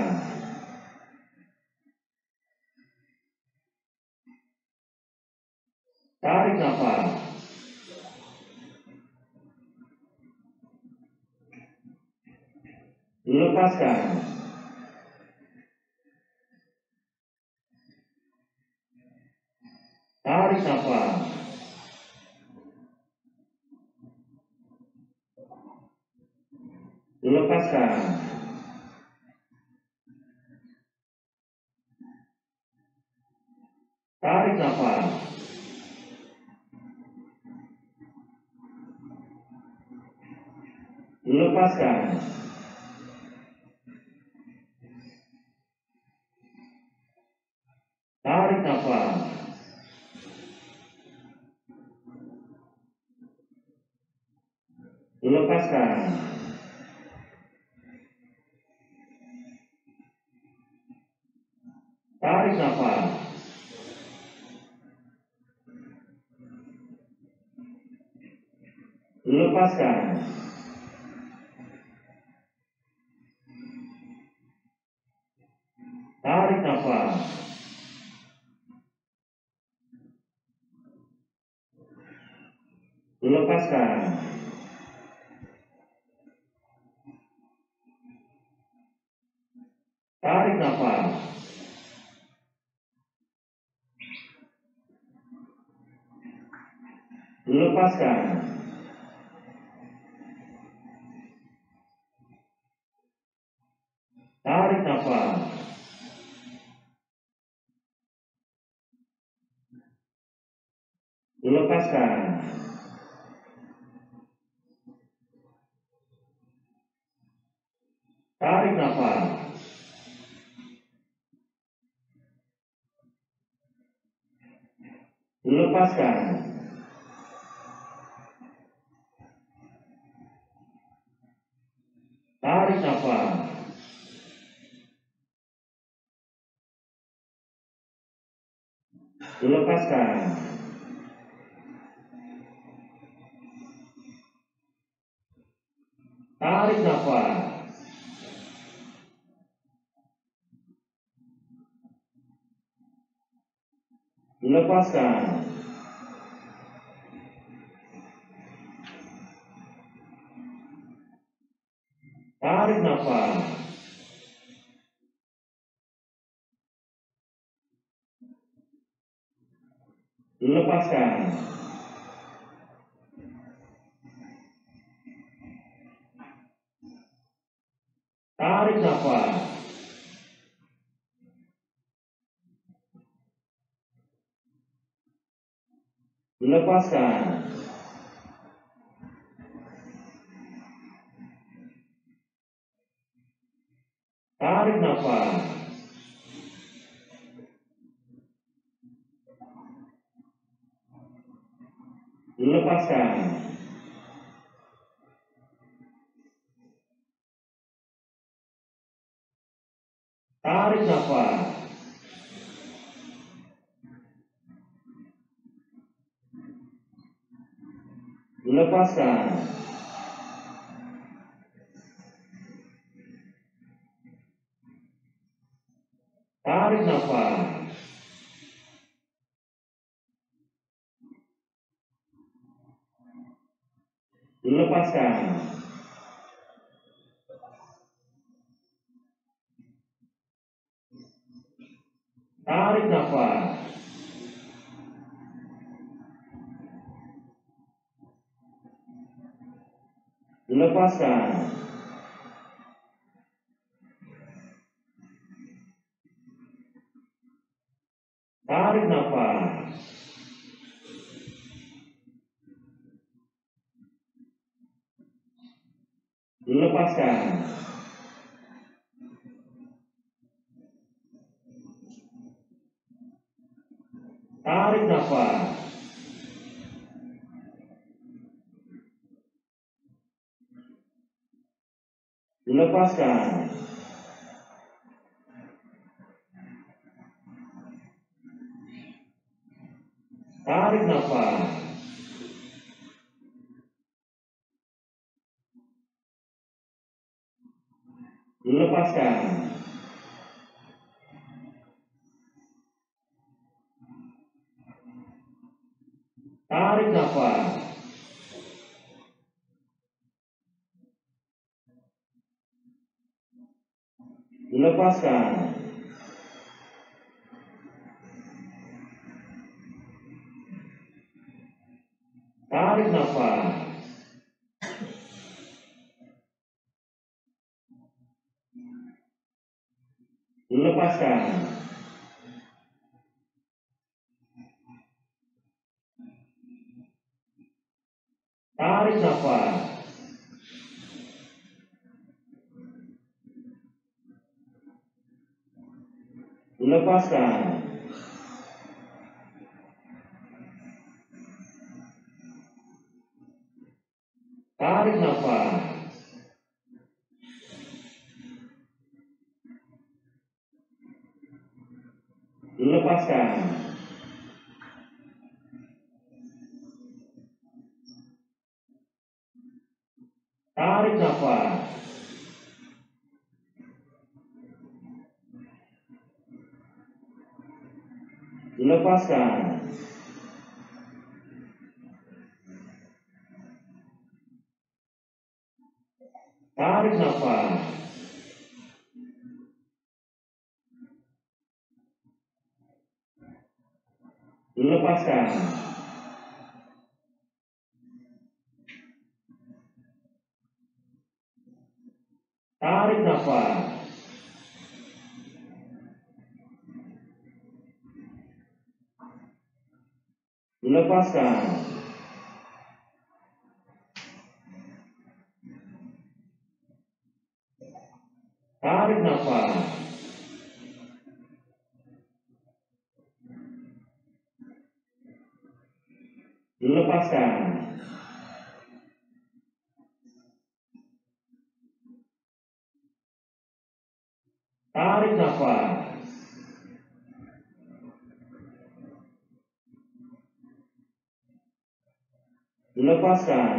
tarik nafas, lepaskan, tarik nafas, lepaskan, tarik nafas, lepaskan, tarik nafas, lepaskan, tarik nafas, lepaskan, tarik nafas, lepaskan, tarik nafas, lepaskan, tarik nafas, lepaskan, tarik nafas, lepaskan, tarik nafas, lepaskan, tarik nafas, lepaskan, tarik nafas, lepaskan, tarik nafas, lepaskan, tarik nafas, lepaskan, tarik nafas, lepaskan, tarik nafas, lepaskan, tarik nafas, lepaskan, tarik nafas, lepaskan, tarik nafas, lepaskan, tarik nafas, lepaskan, tarik nafas, lepaskan, tarik nafas, lepaskan, tarik nafas, lepaskan, tarik nafas, lepaskan, tarik nafas, lepaskan, tarik nafas, lepaskan, tarik nafas, lepaskan, tarik nafas, lepaskan, tarik nafas, lepaskan,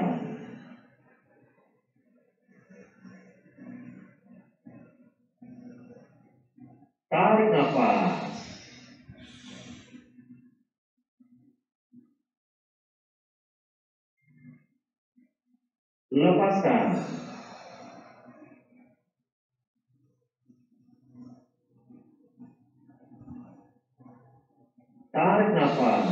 tarik nafas, lepaskan, tarik nafas,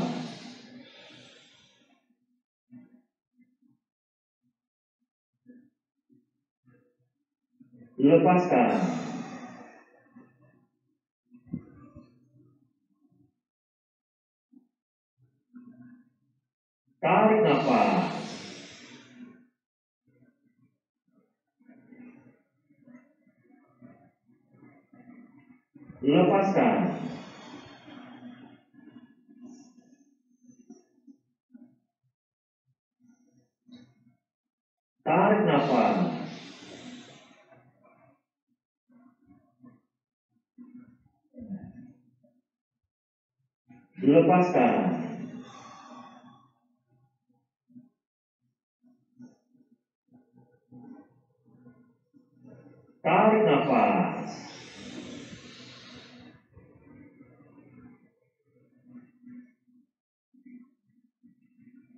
lepaskan, tarik nafas, lepaskan, tarik nafas, lepaskan, Tarik nafas.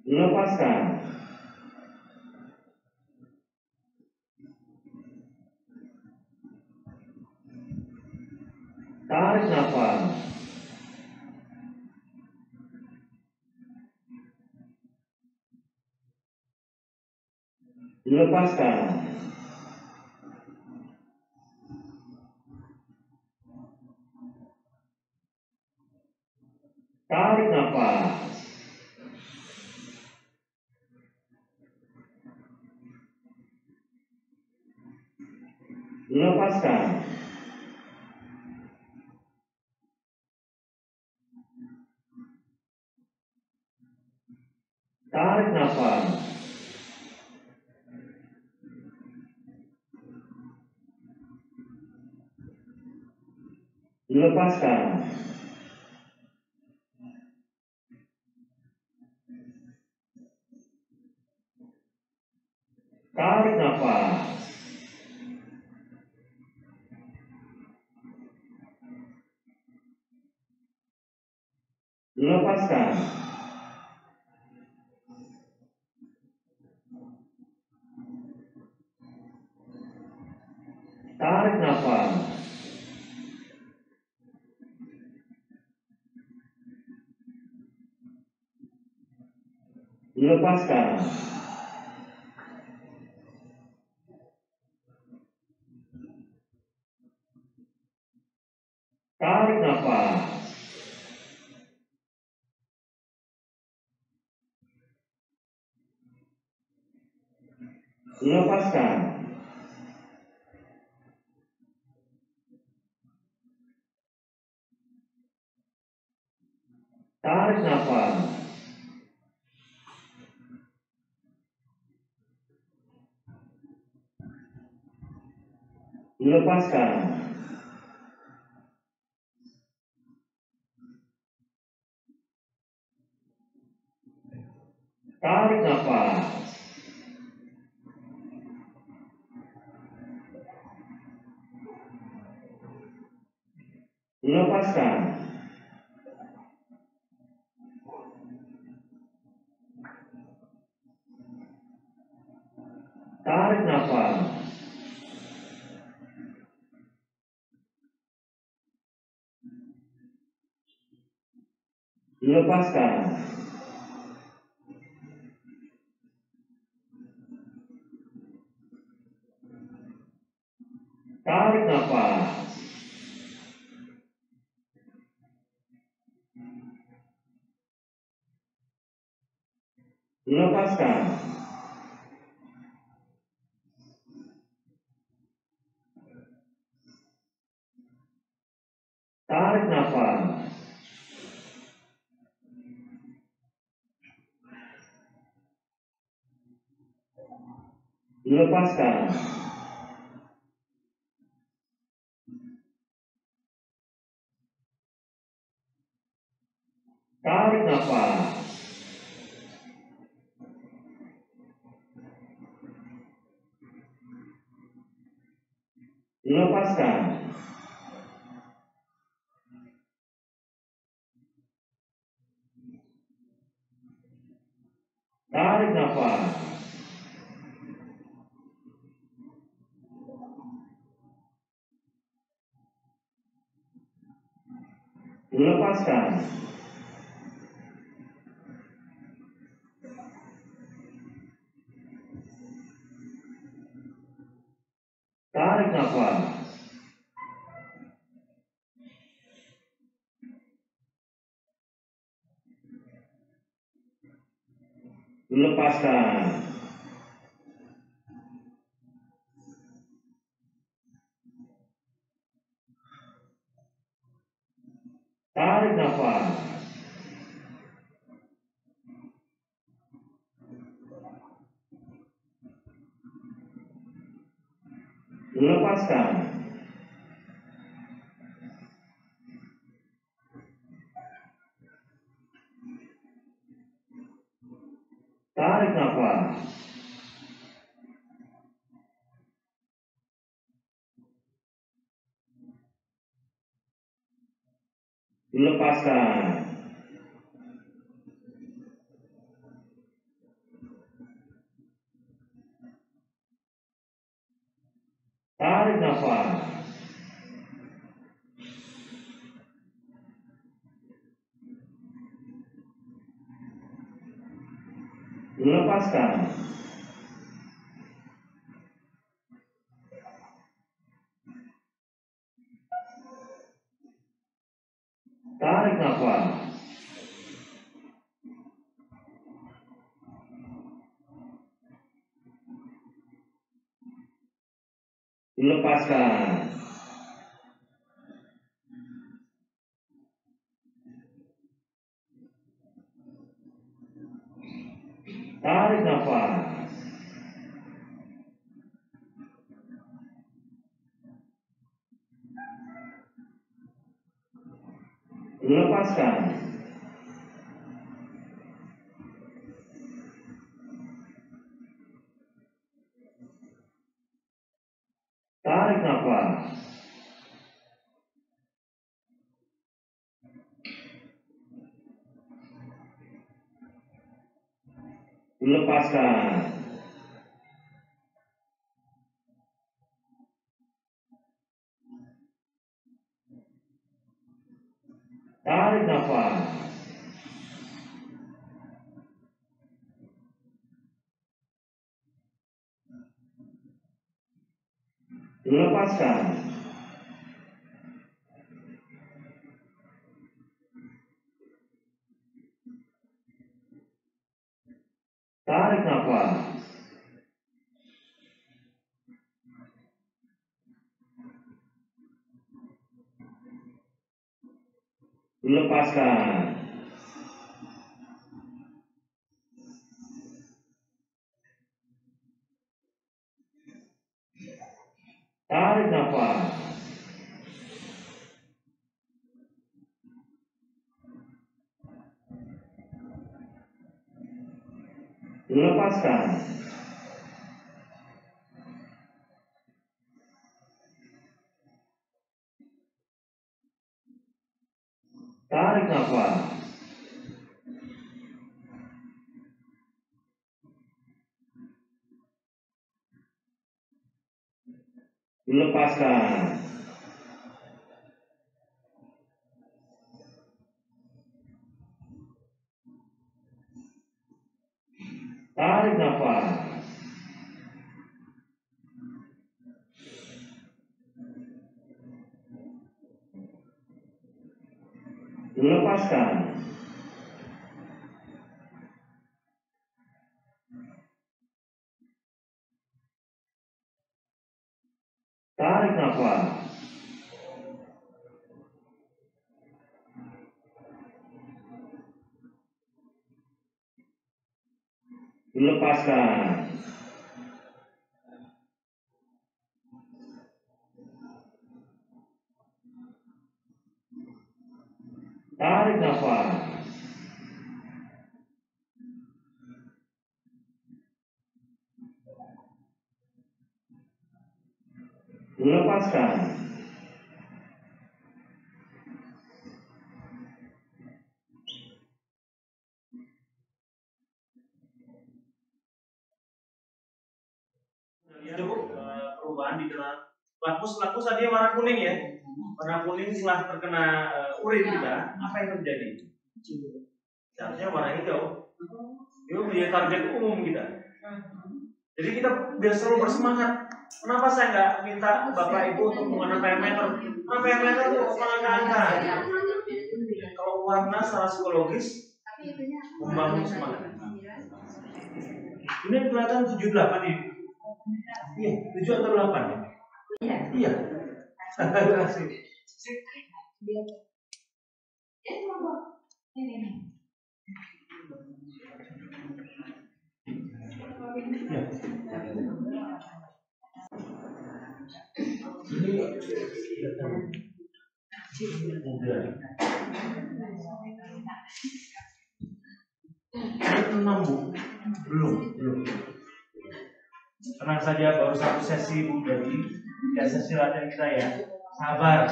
Lepaskan. Tarik nafas. Lepaskan. Tarik nafas. Lepaskan. Tarik nafas. Lepaskan. Tarik nafas. Lepaskan. Tarik nafas. Lepaskan. Tarik nafas. Lepaskan. Tarik nafas. Lepaskan. Tarik nafas. Lepaskan. Tarik nafas. Lepaskan. Tarik nafas. Lepaskan. Tarik nafas. Lepaskan. Tarik nafas. Lepaskan. Tarik nafas. Lepaskan. Tarik nafas. Lepaskan. Tarik nafas. Lepaskan. Tarik nafas. lepaskan. Tarik nafas. Lepaskan. Tarik nafas. Lepaskan. Tarik nafas. Lepaskan. Tarik nafas. Lepaskan. Tarik nafas. Lepaskan. Tarik nafas. Lepaskan. Tarik nafas. Lepaskan. Tarik nafas. Lepaskan. Tarik nafas. Lepaskan. Tarik nafas. Lepaskan. Tarik nafas. Lepaskan. Cukup perubahan di dalam lakmus tadi warna kuning ya. Warna kuning setelah terkena urin kita, apa yang terjadi? Seharusnya warna hijau. Itu menjadi target umum kita. Jadi kita biar selalu bersemangat. Kenapa saya nggak minta Bapak Ibu untuk menggunakan parameter? Karena parameter itu angka-angka. Kalau warna secara psikologis membangun semangat. Ini kelihatan 78 nih. Iya, 7 atau 8 ya? Iya. Terima kasih. Ini 6 Bu. Belum. Tenang saja, baru satu sesi Bu. Jadi ya sesi latihan kita ya. Sabar.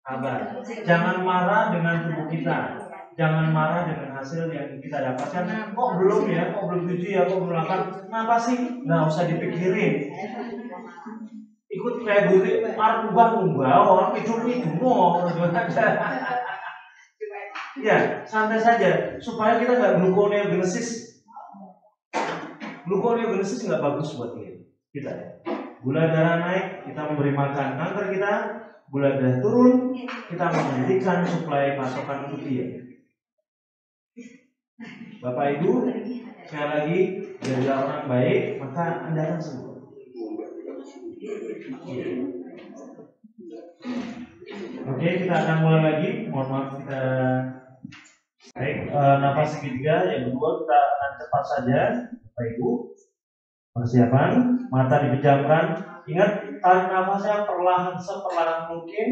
Sabar. Jangan marah dengan tubuh kita. Jangan marah dengan hasil yang kita dapatkan. Kok belum ya? Kok belum 7 ya? Kok belum 8? Kenapa sih? Nggak usah dipikirin. Ikut kayak gue, ubah orang hidup itu mau. Ya, santai saja supaya kita nggak gluconeogenesis. Gluconeogenesis nggak bagus buat kita. Gula darah naik, kita memberi makan kanker kita. Gula darah turun, kita menghentikan suplai pasokan untuk dia. Bapak Ibu, sekali lagi, jadilah orang baik, maka Anda akan sembuh. Oke, kita akan mulai lagi. Mohon maaf kita. Baik, nafas segitiga. Yang kedua kita akan cepat saja, Bapak Ibu. Persiapan, mata dipejamkan. Ingat, tarik nafasnya perlahan seperlahan mungkin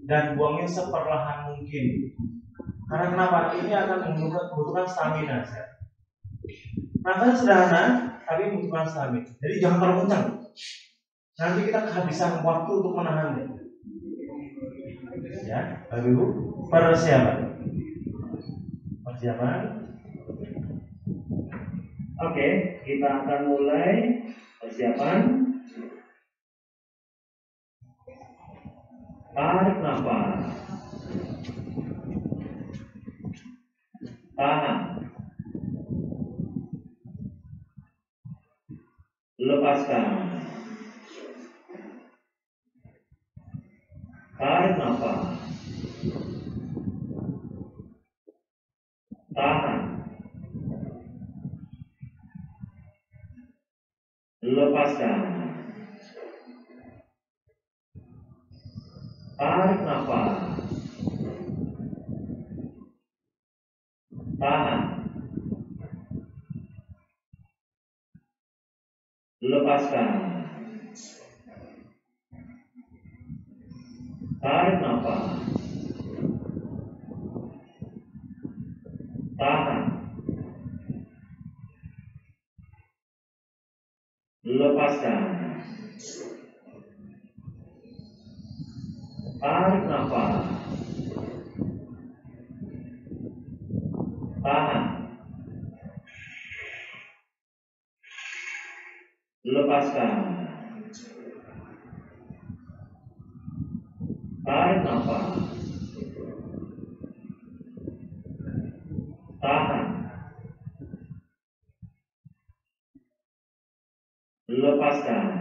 dan buangnya seperlahan mungkin. Karena kenapa? Ini akan membutuhkan stamina. Nafasnya sederhana, tapi membutuhkan stamina. Jadi jangan terlalu kencang. Nanti kita kehabisan waktu untuk menahannya. Ya, Bapak Ibu, persiapan. Oke, kita akan mulai persiapan. Tarik nafas. Tahan. Lepaskan. Tarik nafas. Tahan. Lepaskan. Tarik nafas. Tahan. Lepaskan. Tarik nafas. Tahan. Lepaskan. Tarik nafas. Tahan. Lepaskan. Tarik nafas. Tahan. Lepaskan.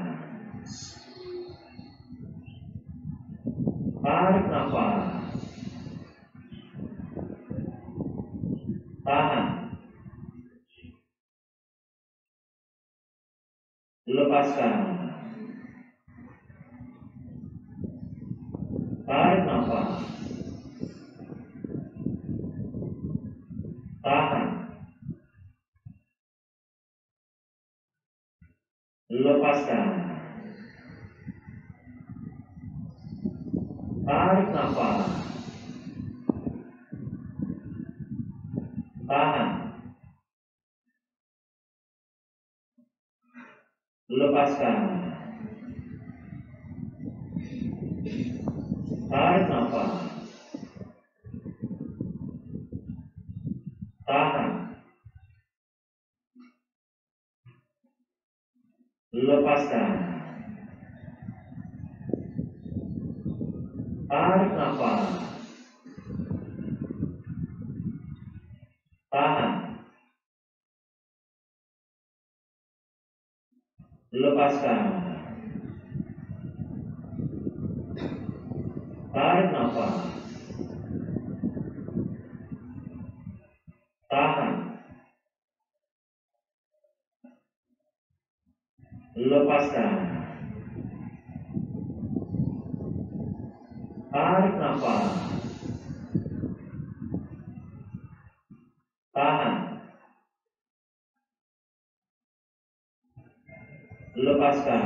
Tarik nafas. Tahan. Lepaskan. Tarik nafas. Tahan. Lepaskan. Tarik nafas. Tahan. Lepaskan. Tarik nafas. Tahan. Lepaskan. Tarik nafas. Tahan. Lepaskan. Tarik nafas. Tahan. Lepaskan. Tarik nafas. Tahan. Lepaskan.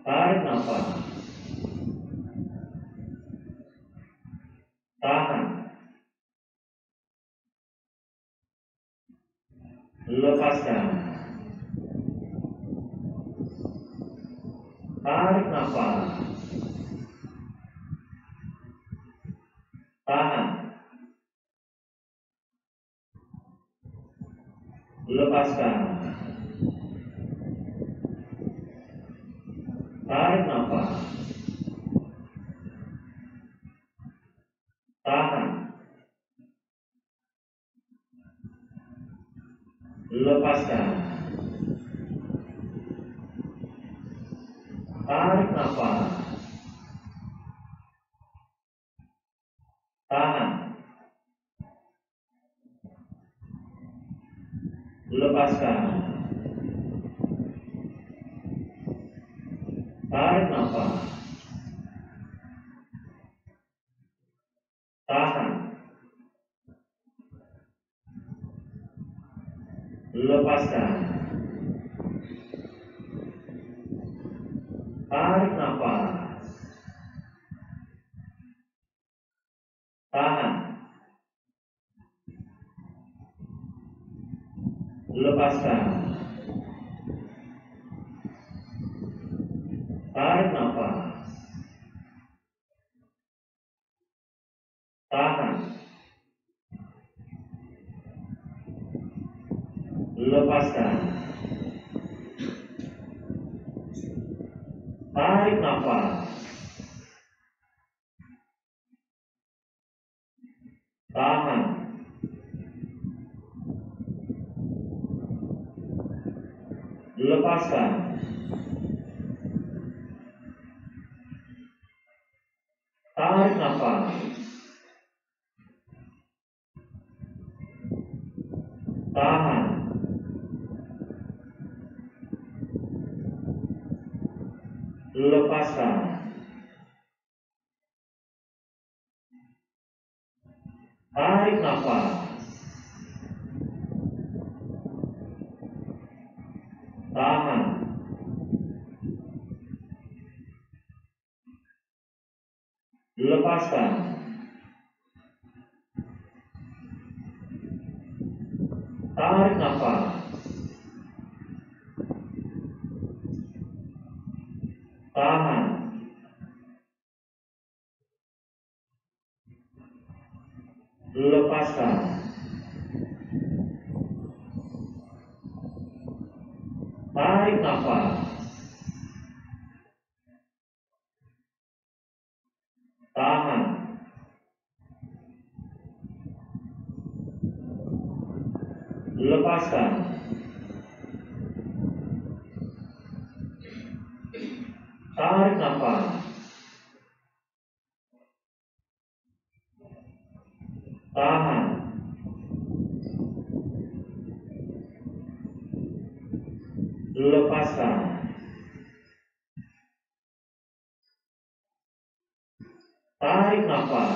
Tarik nafas. Tahan. Lepaskan. Tarik Tarik nafas. Tahan. Lepaskan. Tarik nafas. Tahan. Lepaskan. Tarik nafas. Tahan. Lepaskan. Tarik nafas. Tahan. Lepaskan. Tarik nafas. Tahan. Lepaskan. Tarik nafas. Tahan. Lepaskan. Tarik nafas. Tahan. Lepaskan. Tarik nafas. Tahan. Lepaskan. Tarik nafas. Tahan. Lepaskan. Tarik nafas. Tahan. Lepaskan. Tarik nafas. Tahan. Lepaskan. Tarik nafas. Tahan. Lepaskan. Tarik nafas.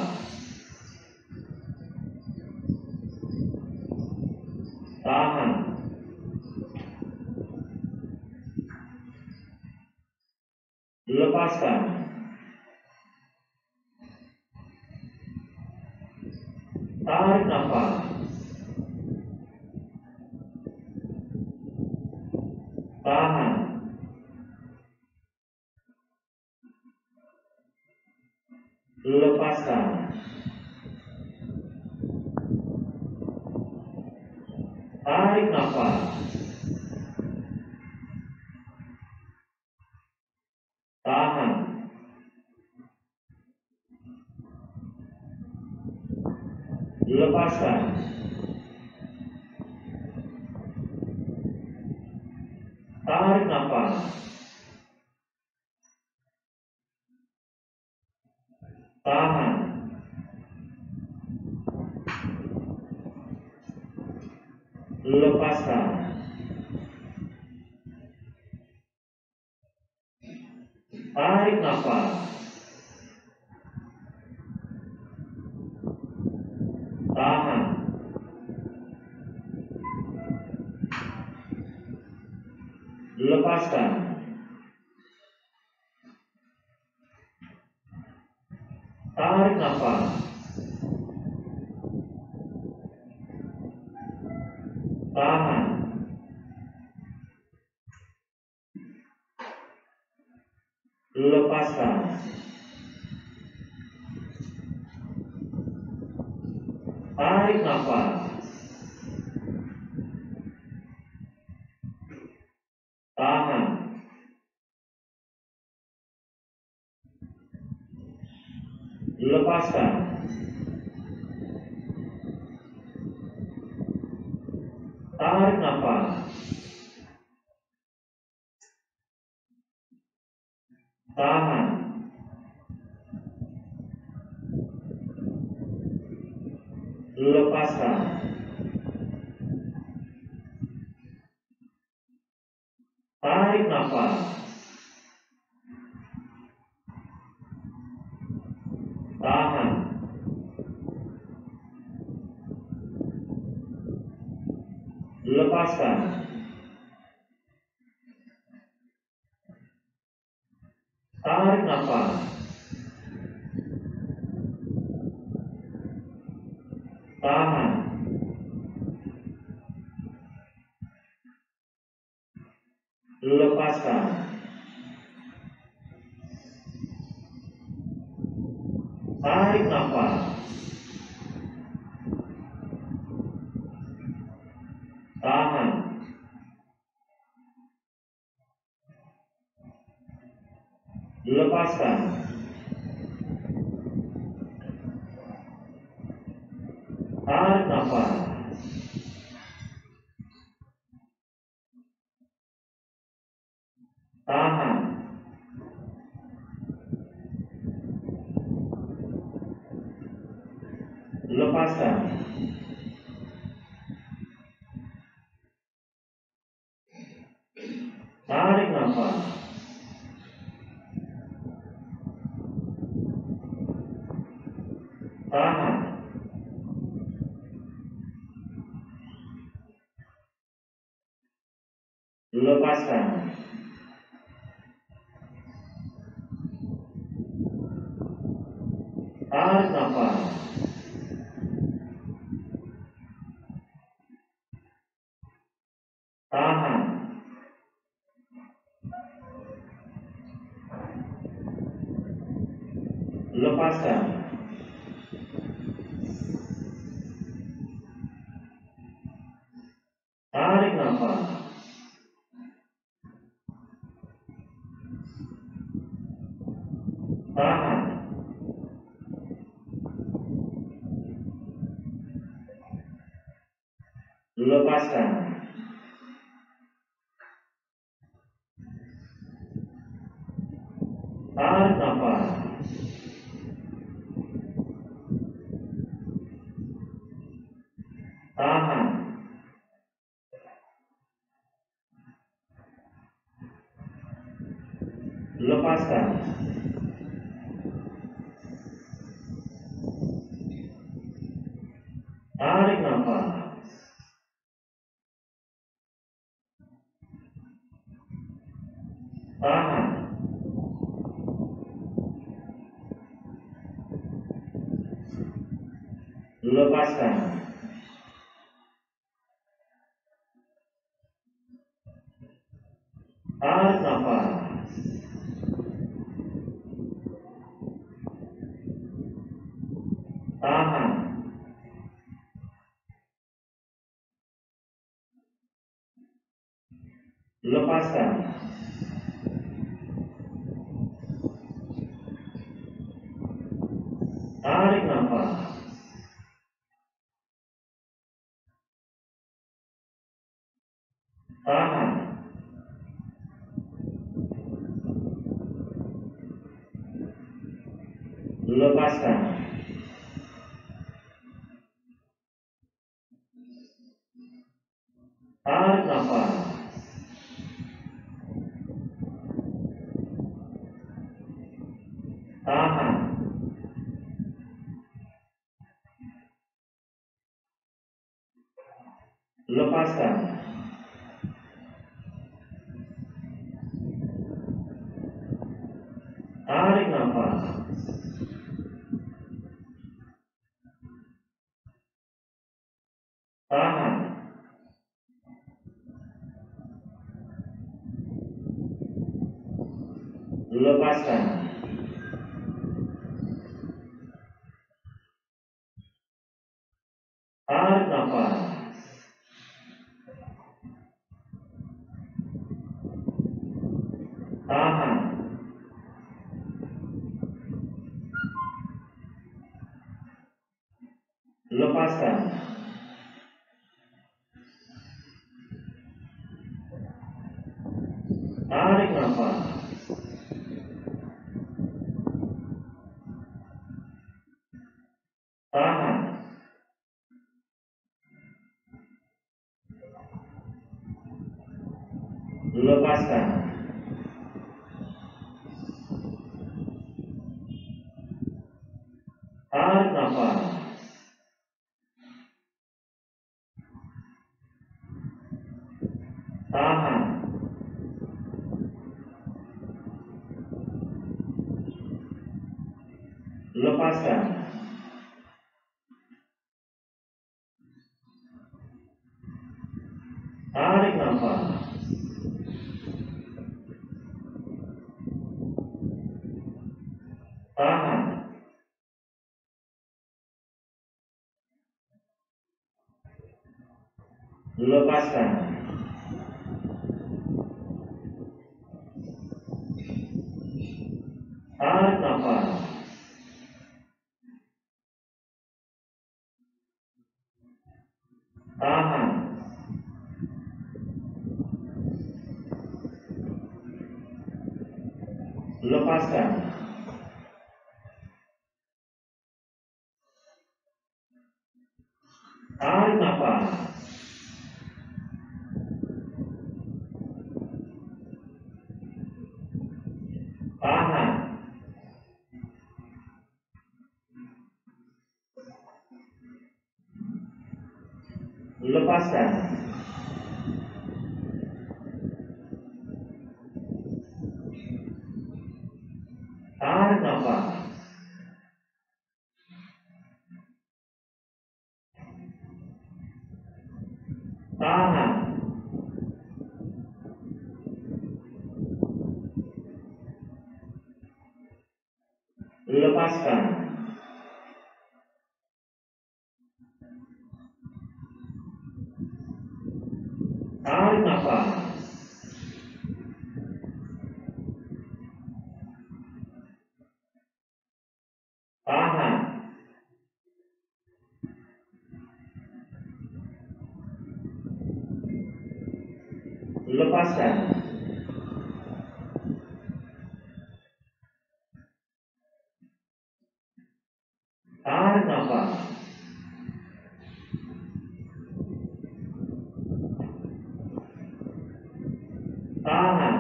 Tahan. Lepaskan. Tarik nafas. Tahan. Lepaskan. Tarik nafas. Tahan. Lepaskan. Tarik nafas. Tahan. Lepaskan. Tarik nafas. Tahan. Lepaskan. Tarik nafas. Tahan. Tarik nafas. Tahan. Lepaskan. Tarik nafas. Tahan. Lepaskan. Tarik nafas. Tahan. Lepaskan. Tarik nafas. Tahan. Lepaskan. Tarik nafas. Tahan. Lepaskan. Tarik nafas. Tahan. Lepaskan. Tarik nafas. Tahan. Lepaskan. Tarik nafas. Tahan. Lepaskan. Tarik nafas. Tahan. Lepaskan. Tarik nafas. Tahan. Lepaskan. Tarik nafas. Tahan. Lepaskan. Tarik nafas. Tahan. Lepaskan. Tarik nafas. Tahan. Lepaskan. Tarik nafas. Tahan. Lepaskan. Tarik nafas. Tahan. Lepaskan. Tarik nafas. Tahan. Lepaskan. Tarik nafas. Tahan. Lepaskan. Tarik nafas. Tahan. Lepaskan. Tarik nafas. Tahan. Lepaskan. Tarik nafas. Tahan. Lepaskan. Tarik nafas. Tahan. Lepaskan. Tarik nafas. Tahan. Lepaskan. Tarik nafas. Tahan. Lepaskan. Tarik nafas. Tahan.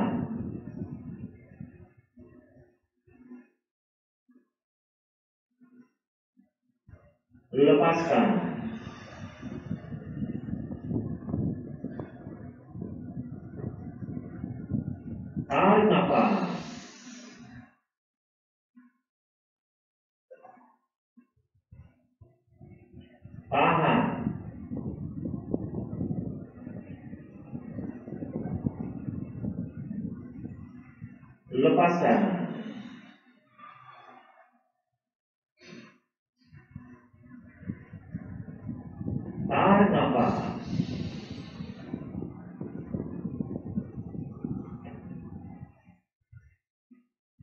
Lepaskan. Tarik nafas. Tahan. Lepaskan. Tarik nafas.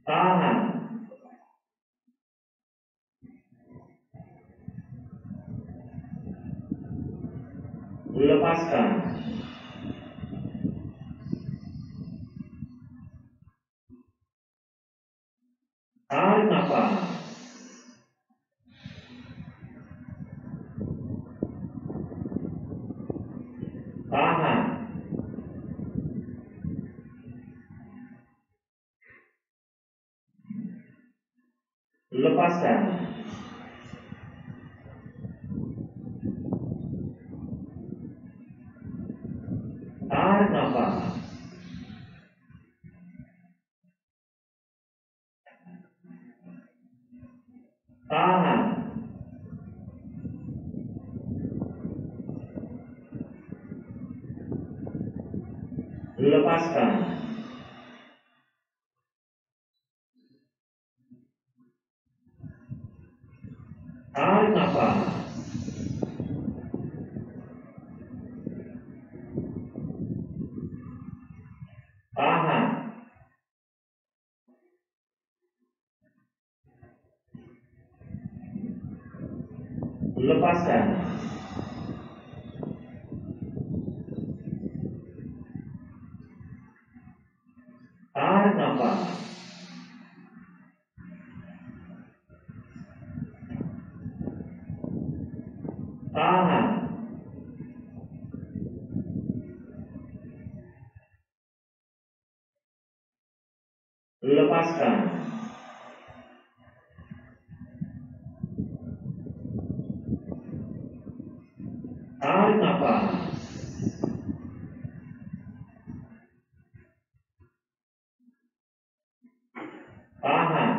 Tahan. Lepaskan. Tarik nafas. Tahan. Lepaskan. Tarik nafas. Tahan. Lepaskan. Tarik nafas. Lepaskan. Tarik nafas. Tahan. Lepaskan. Tarik nafas. Tahan.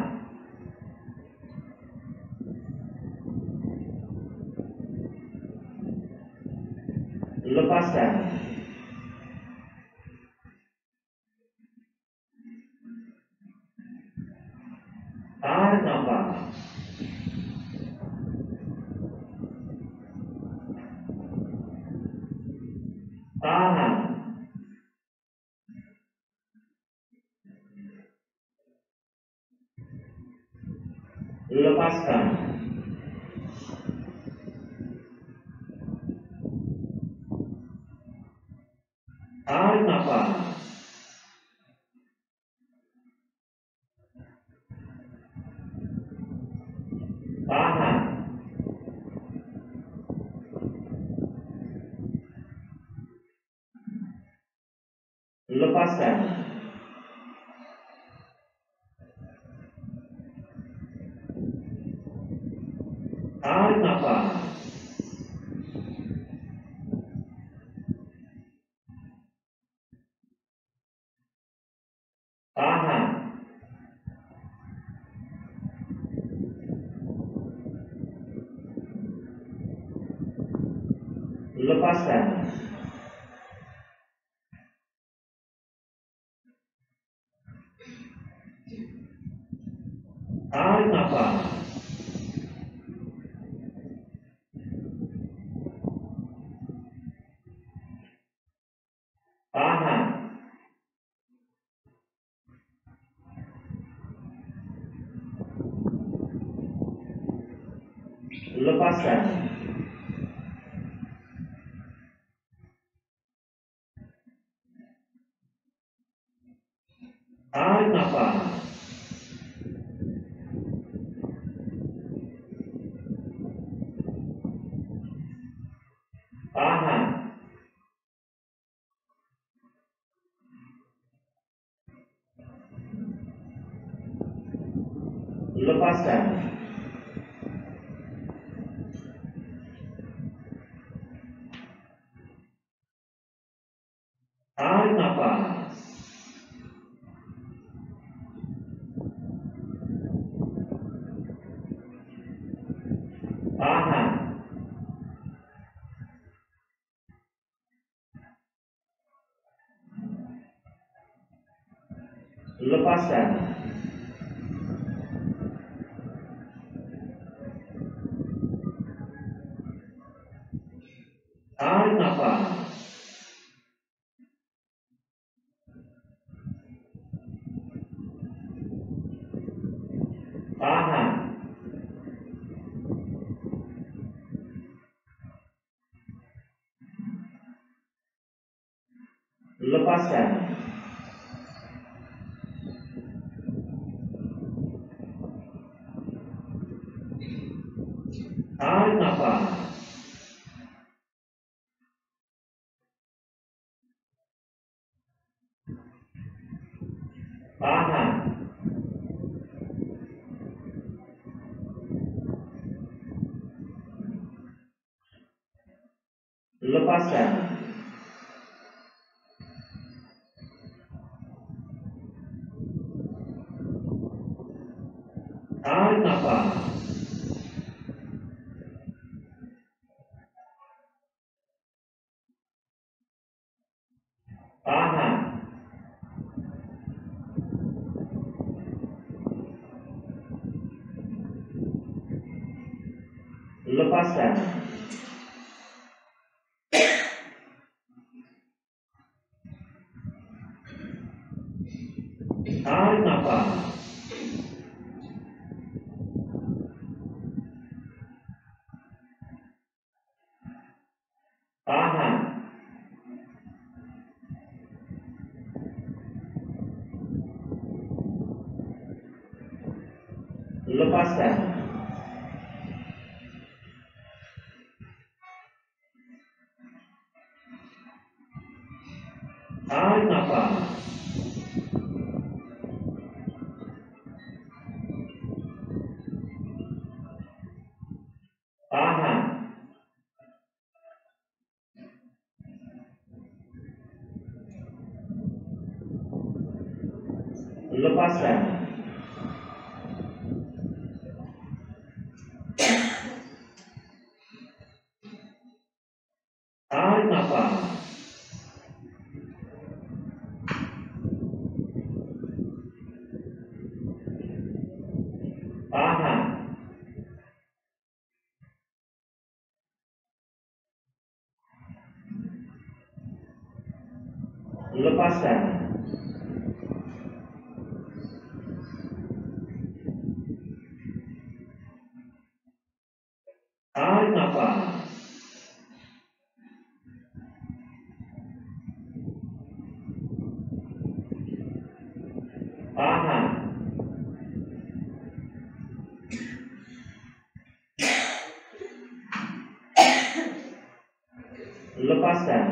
Lepaskan. Tarik nafas. Tahan. Lepaskan. Tarik nafas. Tahan. Lepaskan. Tarik nafas. Tahan. Lepaskan. Tarik nafas. Tahan. Lepaskan. Tarik nafas. Tahan. Lepaskan. Tarik nafas. Tahan. Lepaskan. Tarik nafas. Tahan. Lepaskan. Tarik nafas. Tahan. Lepaskan. Tarik nafas. Tahan. Lepaskan. Tarik nafas. Tahan. Lepaskan. Tarik nafas. Tahan. Lepaskan. Tarik nafas. Tahan. Lepaskan. Tarik nafas. Tahan. Lepaskan.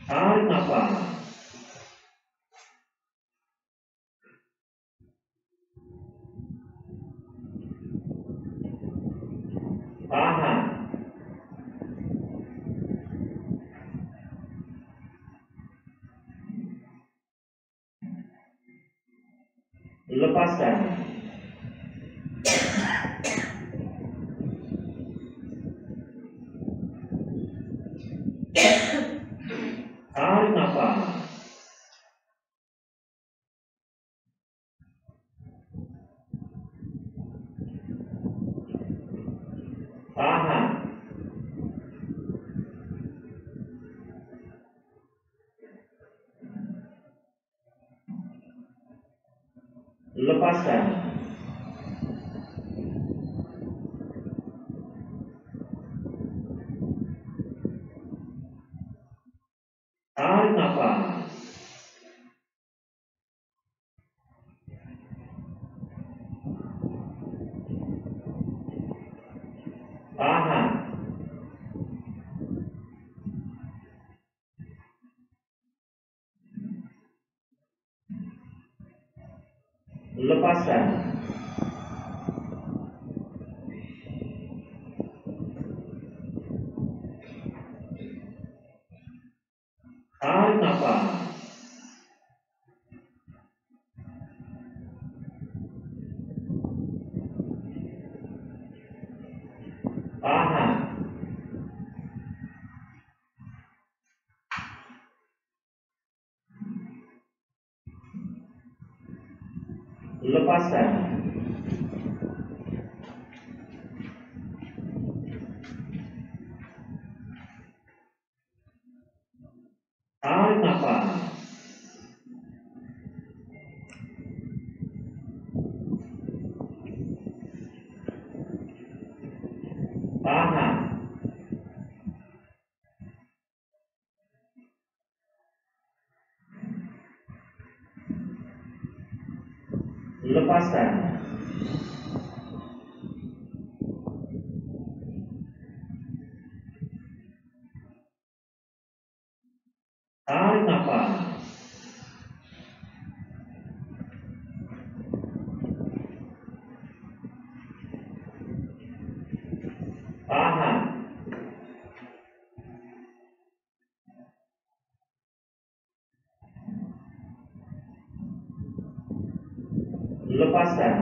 Tarik nafas. Tahan. Lepaskan. Tarik nafas. Tahan. Lepaskan. Tarik nafas. Tahan. Lepaskan. Tarik nafas. Tahan. Lepaskan. Tarik nafas. Tahan. Lepaskan. Tarik nafas. Tahan. Lepaskan.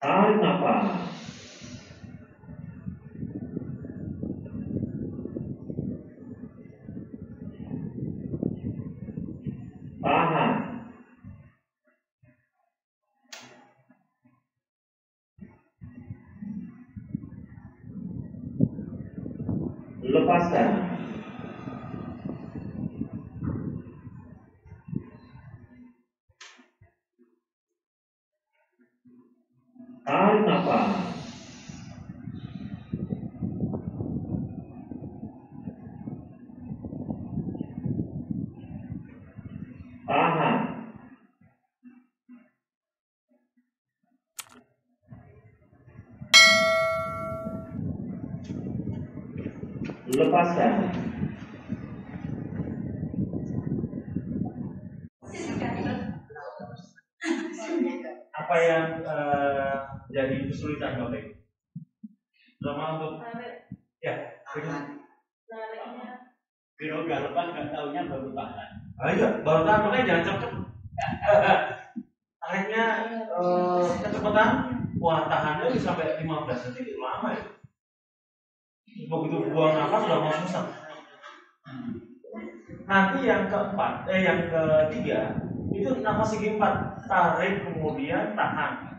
Tarik nafas. Tahan. lepaskan, tarik nafas, tahan, lepaskan, Apa yang jadi kesulitan Bapak Ibu? Terutama untuk ya, Biro udah lepas nggak taunya baru tahan. ayo baru tahan, makanya jangan cepet. Tariknya kecepatan, wah tahannya bisa sampai 15 detik, itu lama ya. Begitu buang nafas sudah mau susah. Nanti yang keempat, yang ketiga itu nafas segi 4, tarik kemudian tahan.